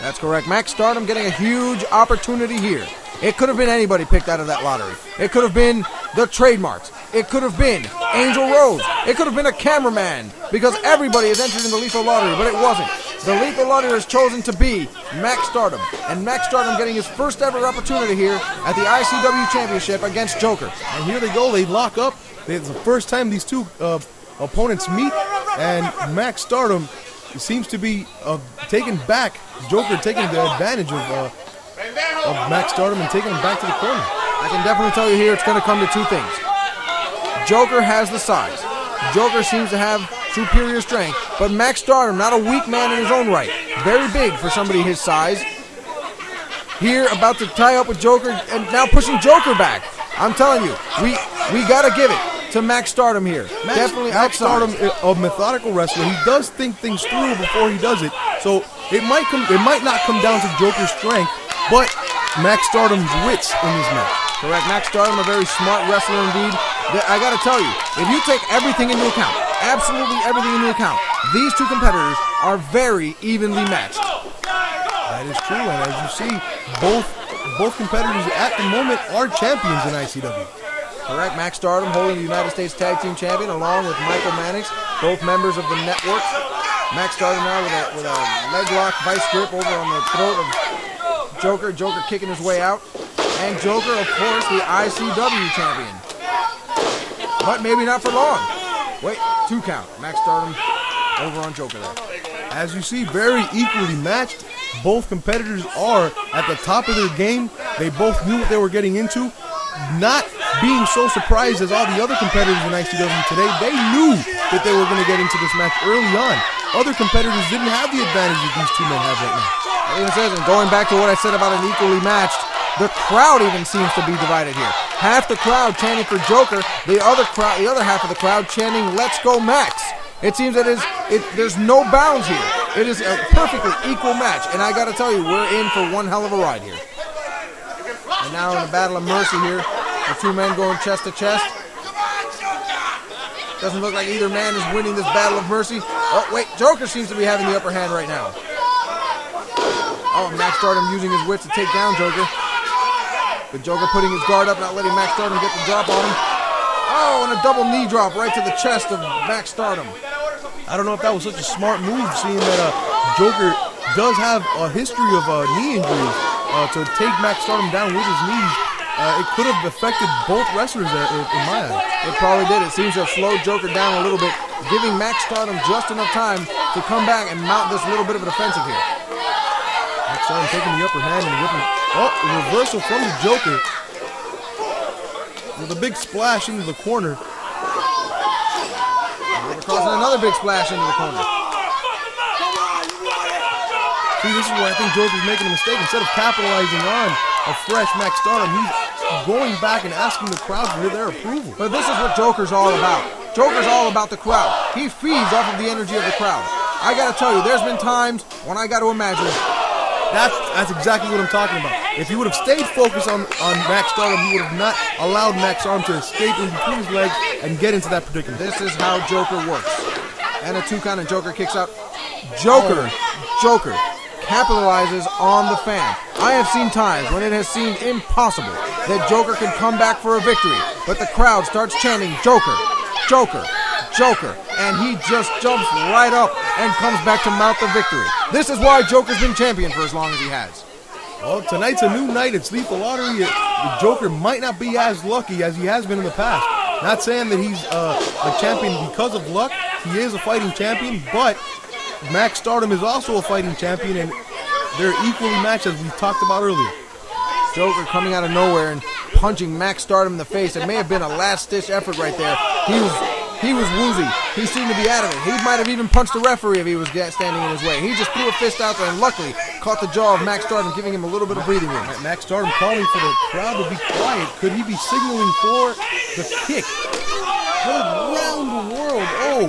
That's correct. Maxx Stardom getting a huge opportunity here. It could have been anybody picked out of that lottery. It could have been the TradeMarX. It could have been Angel Rose. It could have been a cameraman, because everybody is entered in the lethal lottery, but it wasn't. The lethal lottery has chosen to be Maxx Stardom, and Maxx Stardom getting his first ever opportunity here at the ICW Championship against Joker. And here they go. They lock up. It's the first time these two opponents meet, and Maxx Stardom seems to be taken back. Joker taking the advantage of Maxx Stardom and taking him back to the corner. I can definitely tell you here it's going to come to two things. Joker has the size. Joker seems to have superior strength, but Maxx Stardom, not a weak man in his own right. Very big for somebody his size. Here, about to tie up with Joker, and now pushing Joker back. I'm telling you, we got to give it to Maxx Stardom here. Maxx Stardom, a methodical wrestler. He does think things through before he does it. So it might not come down to Joker's strength, but Maxx Stardom's wits in this match. Correct. Maxx Stardom, a very smart wrestler indeed. I got to tell you, if you take everything into account, absolutely everything into account, these two competitors are very evenly matched. That is true, and as you see, both competitors at the moment are champions in ICW. Correct. Maxx Stardom holding the United States Tag Team Champion along with Michael Mannix, both members of the network. Maxx Stardom now with a leg lock vice grip over on the throat of Joker. Joker kicking his way out. And Joker, of course, the ICW champion. But maybe not for long. Wait, 2 count. Maxx Stardom over on Joker there. As you see, very equally matched. Both competitors are at the top of their game. They both knew what they were getting into. Not being so surprised as all the other competitors in ICW today. They knew that they were going to get into this match early on. Other competitors didn't have the advantage that these two men have right now. Even says, and going back to what I said about an equally matched, the crowd even seems to be divided here. Half the crowd chanting for Joker, the other half of the crowd chanting, "Let's go, Maxx." It seems that there's no bounds here. It is a perfectly equal match, and I got to tell you, we're in for one hell of a ride here. And now in the Battle of Mercy here, The two men going chest to chest. Doesn't look like either man is winning this battle of mercy. Oh, wait, Joker seems to be having the upper hand right now. Oh, Maxx Stardom using his wits to take down Joker. But Joker putting his guard up, not letting Maxx Stardom get the drop on him. Oh, and a double knee drop right to the chest of Maxx Stardom. I don't know if that was such a smart move, seeing that Joker does have a history of knee injuries. To take Maxx Stardom down with his knees, it could have affected both wrestlers in my eyes. It probably did. It seems to have slowed Joker down a little bit, giving Maxx Stardom just enough time to come back and mount this little bit of an offensive here. Maxx Stardom taking the upper hand and whipping. Oh, a reversal from the Joker. With a big splash into the corner. Causing another big splash into the corner. See, this is where I think Joker's making a mistake. Instead of capitalizing on a fresh Maxx Stardom, he's going back and asking the crowd for their approval. But this is what Joker's all about. Joker's all about the crowd. He feeds off of the energy of the crowd. I gotta tell you, there's been times when I gotta imagine. That's exactly what I'm talking about. If he would have stayed focused on Maxx Stardom, he would have not allowed Maxx Stardom to escape in between his legs and get into that predicament. This is how Joker works. And a 2 count and Joker kicks out. Joker capitalizes on the fan. I have seen times when it has seemed impossible that Joker could come back for a victory, but the crowd starts chanting Joker, Joker, Joker, and he just jumps right up and comes back to mount the victory. This is why Joker's been champion for as long as he has. Well, tonight's a new night. It's Lethal Lottery. The Joker might not be as lucky as he has been in the past. Not saying that he's a champion because of luck. He is a fighting champion, but Maxx Stardom is also a fighting champion, and they're equally matched as we talked about earlier. Joker coming out of nowhere and punching Maxx Stardom in the face. It may have been a last-ditch effort right there. He was woozy. He seemed to be out of it. He might have even punched the referee if he was standing in his way. He just threw a fist out there and luckily caught the jaw of Maxx Stardom, giving him a little bit of breathing room. Maxx Stardom calling for the crowd to be quiet. Could he be signaling for the kick? Heard around the world. Oh,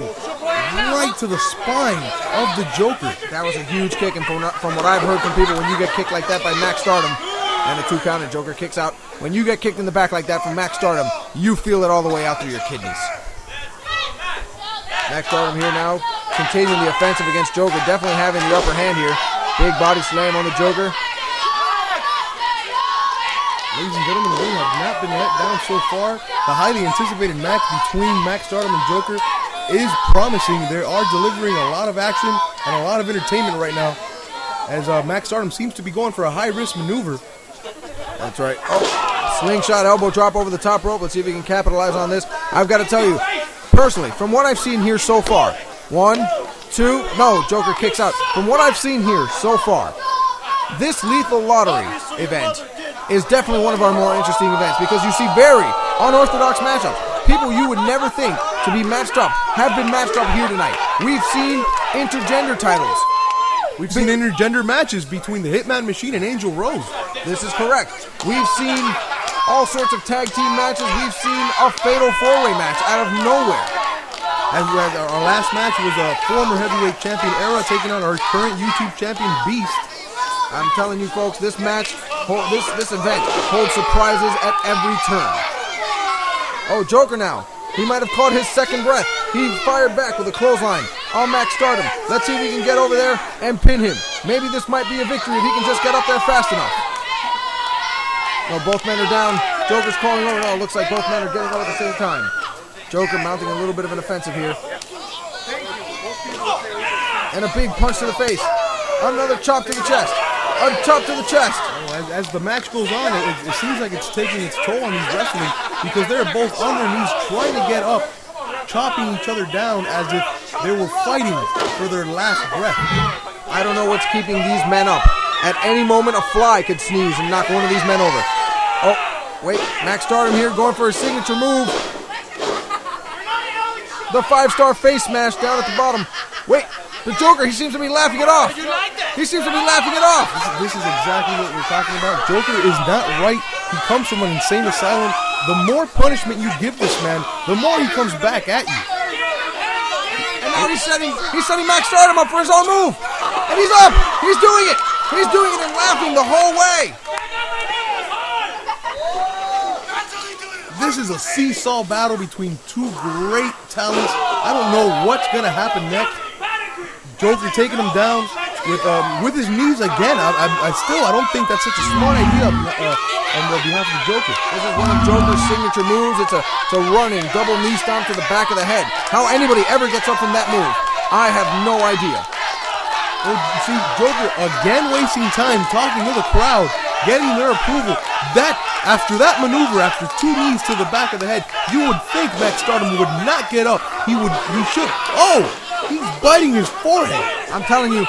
right to the spine of the Joker. That was a huge kick, and from what I've heard from people, when you get kicked like that by Maxx Stardom, and a 2 count and Joker kicks out, when you get kicked in the back like that from Maxx Stardom, you feel it all the way out through your kidneys. Maxx Stardom here now, continuing the offensive against Joker, definitely having the upper hand here. Big body slam on the Joker. Ladies and gentlemen, we have not been let down so far. The highly anticipated match between Maxx Stardom and Joker is promising. They are delivering a lot of action and a lot of entertainment right now, as Maxx Stardom seems to be going for a high-risk maneuver. That's right. Oh, slingshot elbow drop over the top rope. Let's see if he can capitalize on this. I've got to tell you, personally, from what I've seen here so far, 1, 2, no, Joker kicks out. From what I've seen here so far, this Lethal Lottery event is definitely one of our more interesting events because you see very unorthodox matchups. People you would never think to be matched up have been matched up here tonight. We've seen intergender titles. We've seen intergender matches between the Hitman Machine and Angel Rose. This is correct. We've seen all sorts of tag team matches. We've seen a fatal 4-way match out of nowhere. As our last match was a former heavyweight champion Era taking on our current YouTube champion Beast. I'm telling you folks, this match, this event holds surprises at every turn. Oh, Joker now. He might have caught his second breath. He fired back with a clothesline on Maxx Stardom. Let's see if we can get over there and pin him. Maybe this might be a victory if he can just get up there fast enough. No, both men are down. Joker's calling over. No, it looks like both men are getting over at the same time. Joker mounting a little bit of an offensive here. And a big punch to the face. Another chop to the chest. A chop to the chest. As the match goes on, it seems like it's taking its toll on these wrestlers because they're both on their knees trying to get up, chopping each other down as if they were fighting for their last breath. I don't know what's keeping these men up. At any moment, a fly could sneeze and knock one of these men over. Oh, wait, Maxx Stardom here going for his signature move. The 5-star face smash down at the bottom. Wait, the Joker, he seems to be laughing it off. He seems to be laughing it off. This is exactly what we're talking about. Joker is not right. He comes from an insane asylum. The more punishment you give this man, the more he comes back at you. And now he's setting Maxx Stardom up for his own move. And he's up. He's doing it. He's doing it and laughing the whole way. this is a seesaw battle between two great talents. I don't know what's gonna happen next. Joker taking him down with his knees again. I don't think that's such a smart idea on behalf of the Joker. This is one of Joker's signature moves. It's a running double knee stomp to the back of the head. How anybody ever gets up from that move, I have no idea. Well, see, Joker again wasting time talking to the crowd, getting their approval. After that maneuver, after two knees to the back of the head, you would think Maxx Stardom would not get up. He should. Oh, he's biting his forehead. I'm telling you,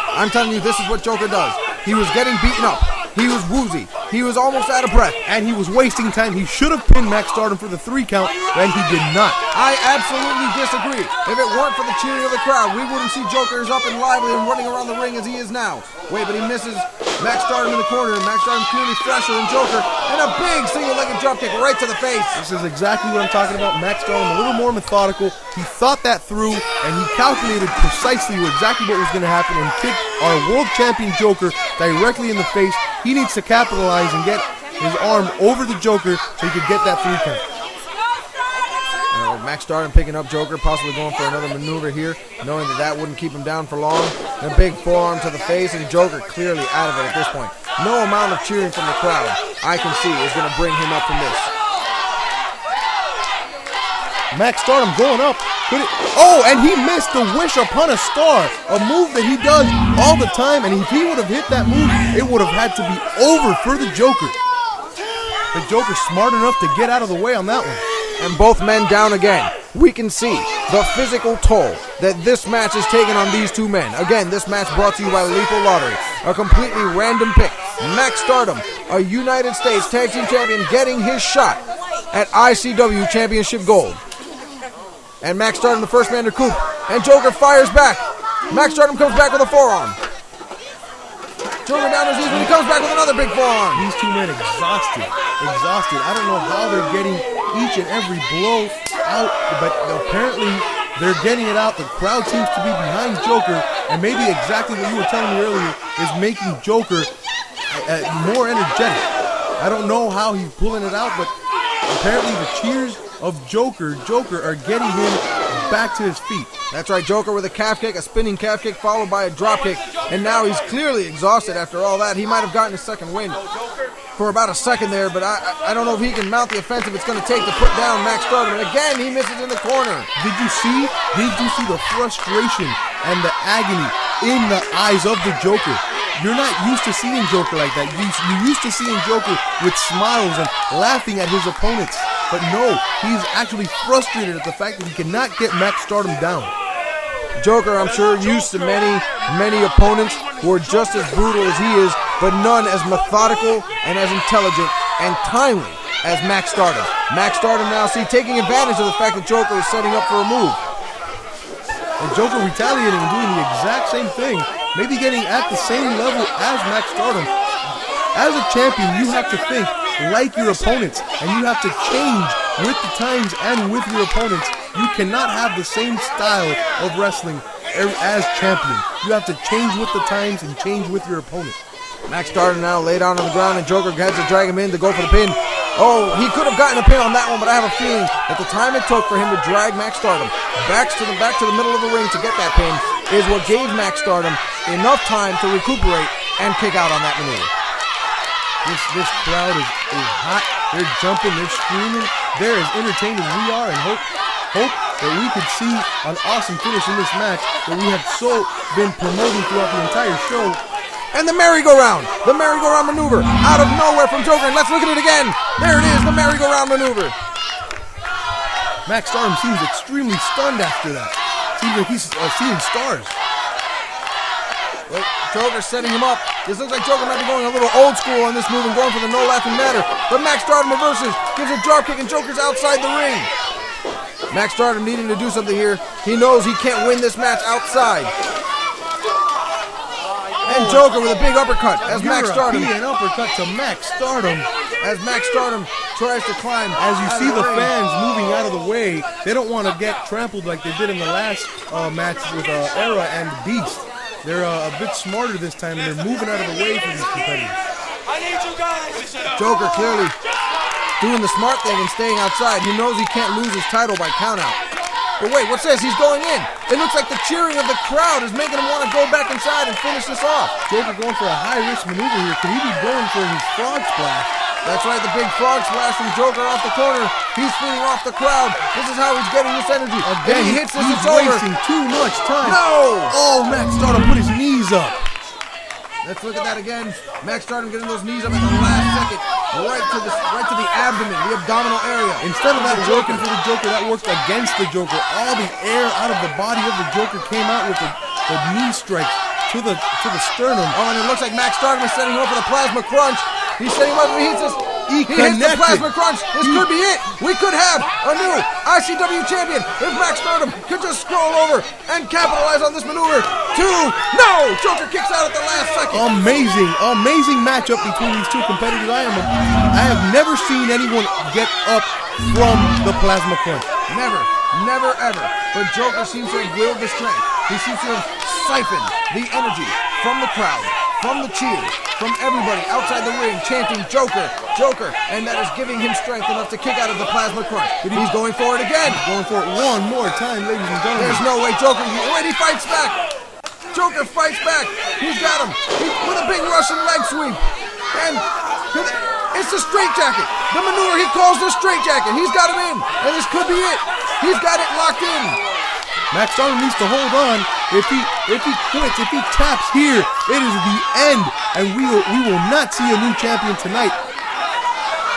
this is what Joker does. He was getting beaten up. He was woozy. He was almost out of breath. And he was wasting time. He should have pinned Maxx Stardom for the 3 count, and he did not. I absolutely disagree. If it weren't for the cheering of the crowd, we wouldn't see Joker as up and lively and running around the ring as he is now. Wait, but he misses Maxx Stardom in the corner. Maxx Stardom clearly fresher than Joker. And a big single-legged dropkick right to the face. This is exactly what I'm talking about. Maxx Stardom a little more methodical. He thought that through, and he calculated precisely exactly what was going to happen and kicked our world champion Joker directly in the face. He needs to capitalize and get his arm over the Joker so he could get that 3 count. Maxx Stardom picking up Joker, possibly going for another maneuver here, knowing that wouldn't keep him down for long. A big forearm to the face, and Joker clearly out of it at this point. No amount of cheering from the crowd I can see is going to bring him up from this. Maxx Stardom going up. And he missed the wish upon a star, a move that he does all the time, and if he would have hit that move, it would have had to be over for the Joker. The Joker's smart enough to get out of the way on that one. And both men down again. We can see the physical toll that this match has taken on these two men. Again, this match brought to you by Lethal Lottery. A completely random pick. Maxx Stardom, a United States Tag Team Champion, getting his shot at ICW Championship Gold. And Maxx Stardom, the first man to coup. And Joker fires back. Maxx Stardom comes back with a forearm. Joker down his knees, but he comes back with another big forearm. These two men exhausted. I don't know how they're getting each and every blow out, but apparently they're getting it out. The crowd seems to be behind Joker, and maybe exactly what you were telling me earlier is making Joker more energetic. I don't know how he's pulling it out, but apparently the cheers of Joker are getting him back to his feet. That's right, Joker with a calf kick, a spinning calf kick followed by a drop kick, and now he's clearly exhausted after all that. He might have gotten a second wind for about a second there, but I don't know if he can mount the offensive it's going to take to put down Maxx Stardom. And again, he misses in the corner. Did you see the frustration and the agony in the eyes of the Joker? You're not used to seeing Joker like that. You're used to seeing Joker with smiles and laughing at his opponents. But no, he's actually frustrated at the fact that he cannot get Maxx Stardom down. Joker, I'm sure, used to many opponents who are just as brutal as he is, but none as methodical and as intelligent and timely as Maxx Stardom. Maxx Stardom now taking advantage of the fact that Joker is setting up for a move. And Joker retaliating and doing the exact same thing, maybe getting at the same level as Maxx Stardom. As a champion, you have to think like your opponents, and you have to change with the times and with your opponents. You cannot have the same style of wrestling as champion. You have to change with the times and change with your opponent. Maxx Stardom now laid down on the ground, and Joker has to drag him in to go for the pin. Oh, he could have gotten a pin on that one, but I have a feeling that the time it took for him to drag Maxx Stardom back to the middle of the ring to get that pin is what gave Maxx Stardom enough time to recuperate and kick out on that maneuver. This crowd is hot. They're jumping, they're screaming. They're as entertained as we are, and hope that we could see an awesome finish in this match that we have been promoting throughout the entire show. And the merry-go-round maneuver out of nowhere from Joker, and let's look at it again. There it is, the merry-go-round maneuver. Maxx Stardom seems extremely stunned after that. Seems like he's seeing stars. Well, Joker's setting him up. This looks like Joker might be going a little old school on this move and going for the no laughing matter. But Maxx Stardom reverses, gives a dropkick, and Joker's outside the ring. Maxx Stardom needing to do something here. He knows he can't win this match outside. And Joker with a big uppercut as Maxx Stardom. An uppercut to Maxx Stardom. As Maxx Stardom tries to climb. As you see the fans moving out of the way, they don't want to get trampled like they did in the last match with Era and Beast. They're a bit smarter this time, and they're moving out of the way for these competitors. Joker clearly doing the smart thing and staying outside. He knows he can't lose his title by countout. But wait, what's this? He's going in. It looks like the cheering of the crowd is making him want to go back inside and finish this off. Joker going for a high-risk maneuver here. Could he be going for his frog splash? That's right, the big frog splash from Joker off the corner. He's feeding off the crowd. This is how he's getting this energy. Again, if he hits this, he's it's over. wasting too much time. No! Oh, Maxx Stardom put his knees up. Let's look at that again. Maxx Stardom getting those knees up at the last second. Right to the abdomen, the abdominal area. Instead of that working for the Joker, that worked against the Joker. All the air out of the body of the Joker came out with the knee strike to the sternum. Oh, and it looks like Maxx Stardom is setting up for the plasma crunch. He's setting up, he hits this. He hits the connected. plasma crunch. This could be it. We could have a new ICW champion if Maxx Stardom could just scroll over and capitalize on this maneuver. No! Joker kicks out at the last second. Amazing matchup between these two competitors. I have never seen anyone get up from the plasma crunch. Never ever. But Joker seems to have willed the strength. He seems to have siphoned the energy from the crowd, from the cheers, from everybody outside the ring chanting Joker, Joker, and that is giving him strength enough to kick out of the plasma crunch. He's going for it again. Going for it one more time, ladies and gentlemen. There's no way Joker, wait, he fights back. Joker fights back. He's got him with a big Russian leg sweep. And it's the straitjacket. The maneuver he calls the straitjacket. He's got him in, and this could be it. He's got it locked in. Maxx Stardom needs to hold on. If he quits, if he taps here, it is the end, and we will not see a new champion tonight.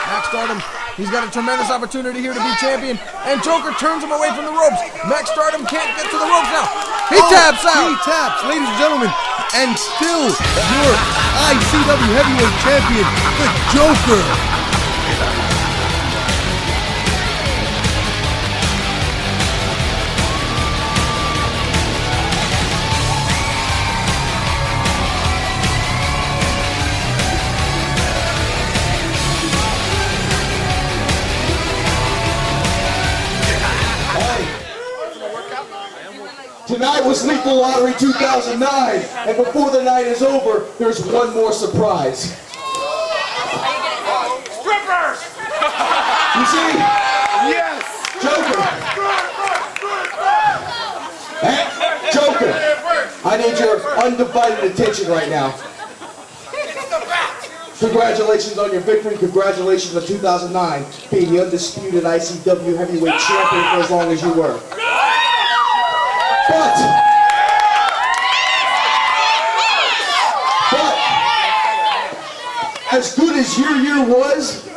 Maxx Stardom, he's got a tremendous opportunity here to be champion, and Joker turns him away from the ropes. Maxx Stardom can't get to the ropes now. He taps out. He taps, ladies and gentlemen, and still your ICW Heavyweight Champion, the Joker. Tonight was Lethal Lottery 2009, and before the night is over, there's one more surprise. Strippers! You see? Yes! Joker. Hey, Joker, I need your undivided attention right now. Congratulations on your victory. Congratulations on 2009 being the undisputed ICW Heavyweight Champion for as long as you were. But as good as your year was,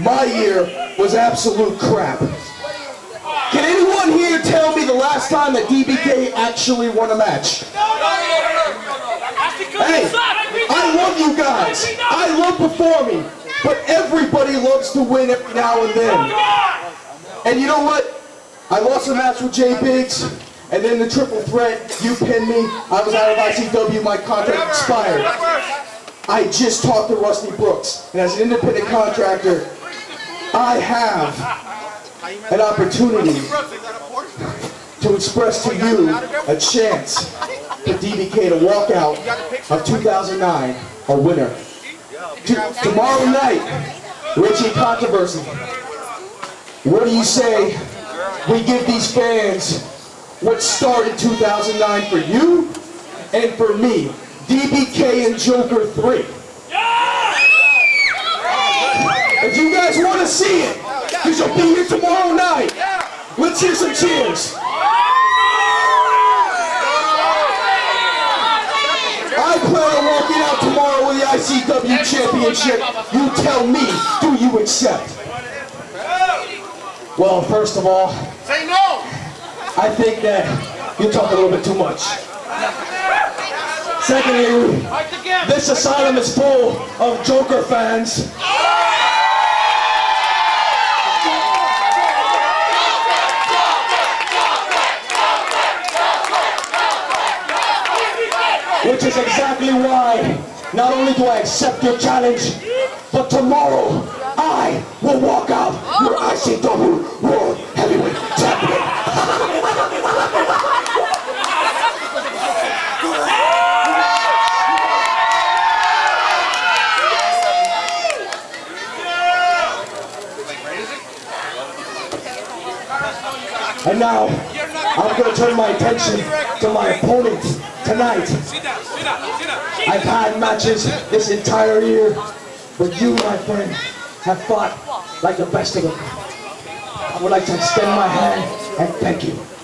my year was absolute crap. Can anyone here tell me the last time that DBK actually won a match? Hey, I love you guys. I love performing, but everybody loves to win every now and then. And you know what? I lost a match with Jay Biggs. And then the triple threat, you pinned me, I was out of ICW, my contract expired. I just talked to Rusty Brooks, and as an independent contractor, I have an opportunity to express to you a chance for DBK to walk out of 2009 a winner. Tomorrow night, Richie Controversy, what do you say we give these fans what started 2009 for you and for me, DBK and Joker 3. If you guys want to see it, because you'll be here tomorrow night, let's hear some cheers. I plan on walking out tomorrow with the ICW Championship. You tell me, do you accept? Well, first of all, Say no! I think that you talk a little bit too much. Secondly, this asylum is full of Joker fans. Which is exactly why not only do I accept your challenge, but tomorrow I will walk out your ICW World Heavyweight Champion. And now, I'm going to turn my attention to my opponent tonight. I've had matches this entire year, but you, my friend, have fought like the best of them. I would like to extend my hand and thank you.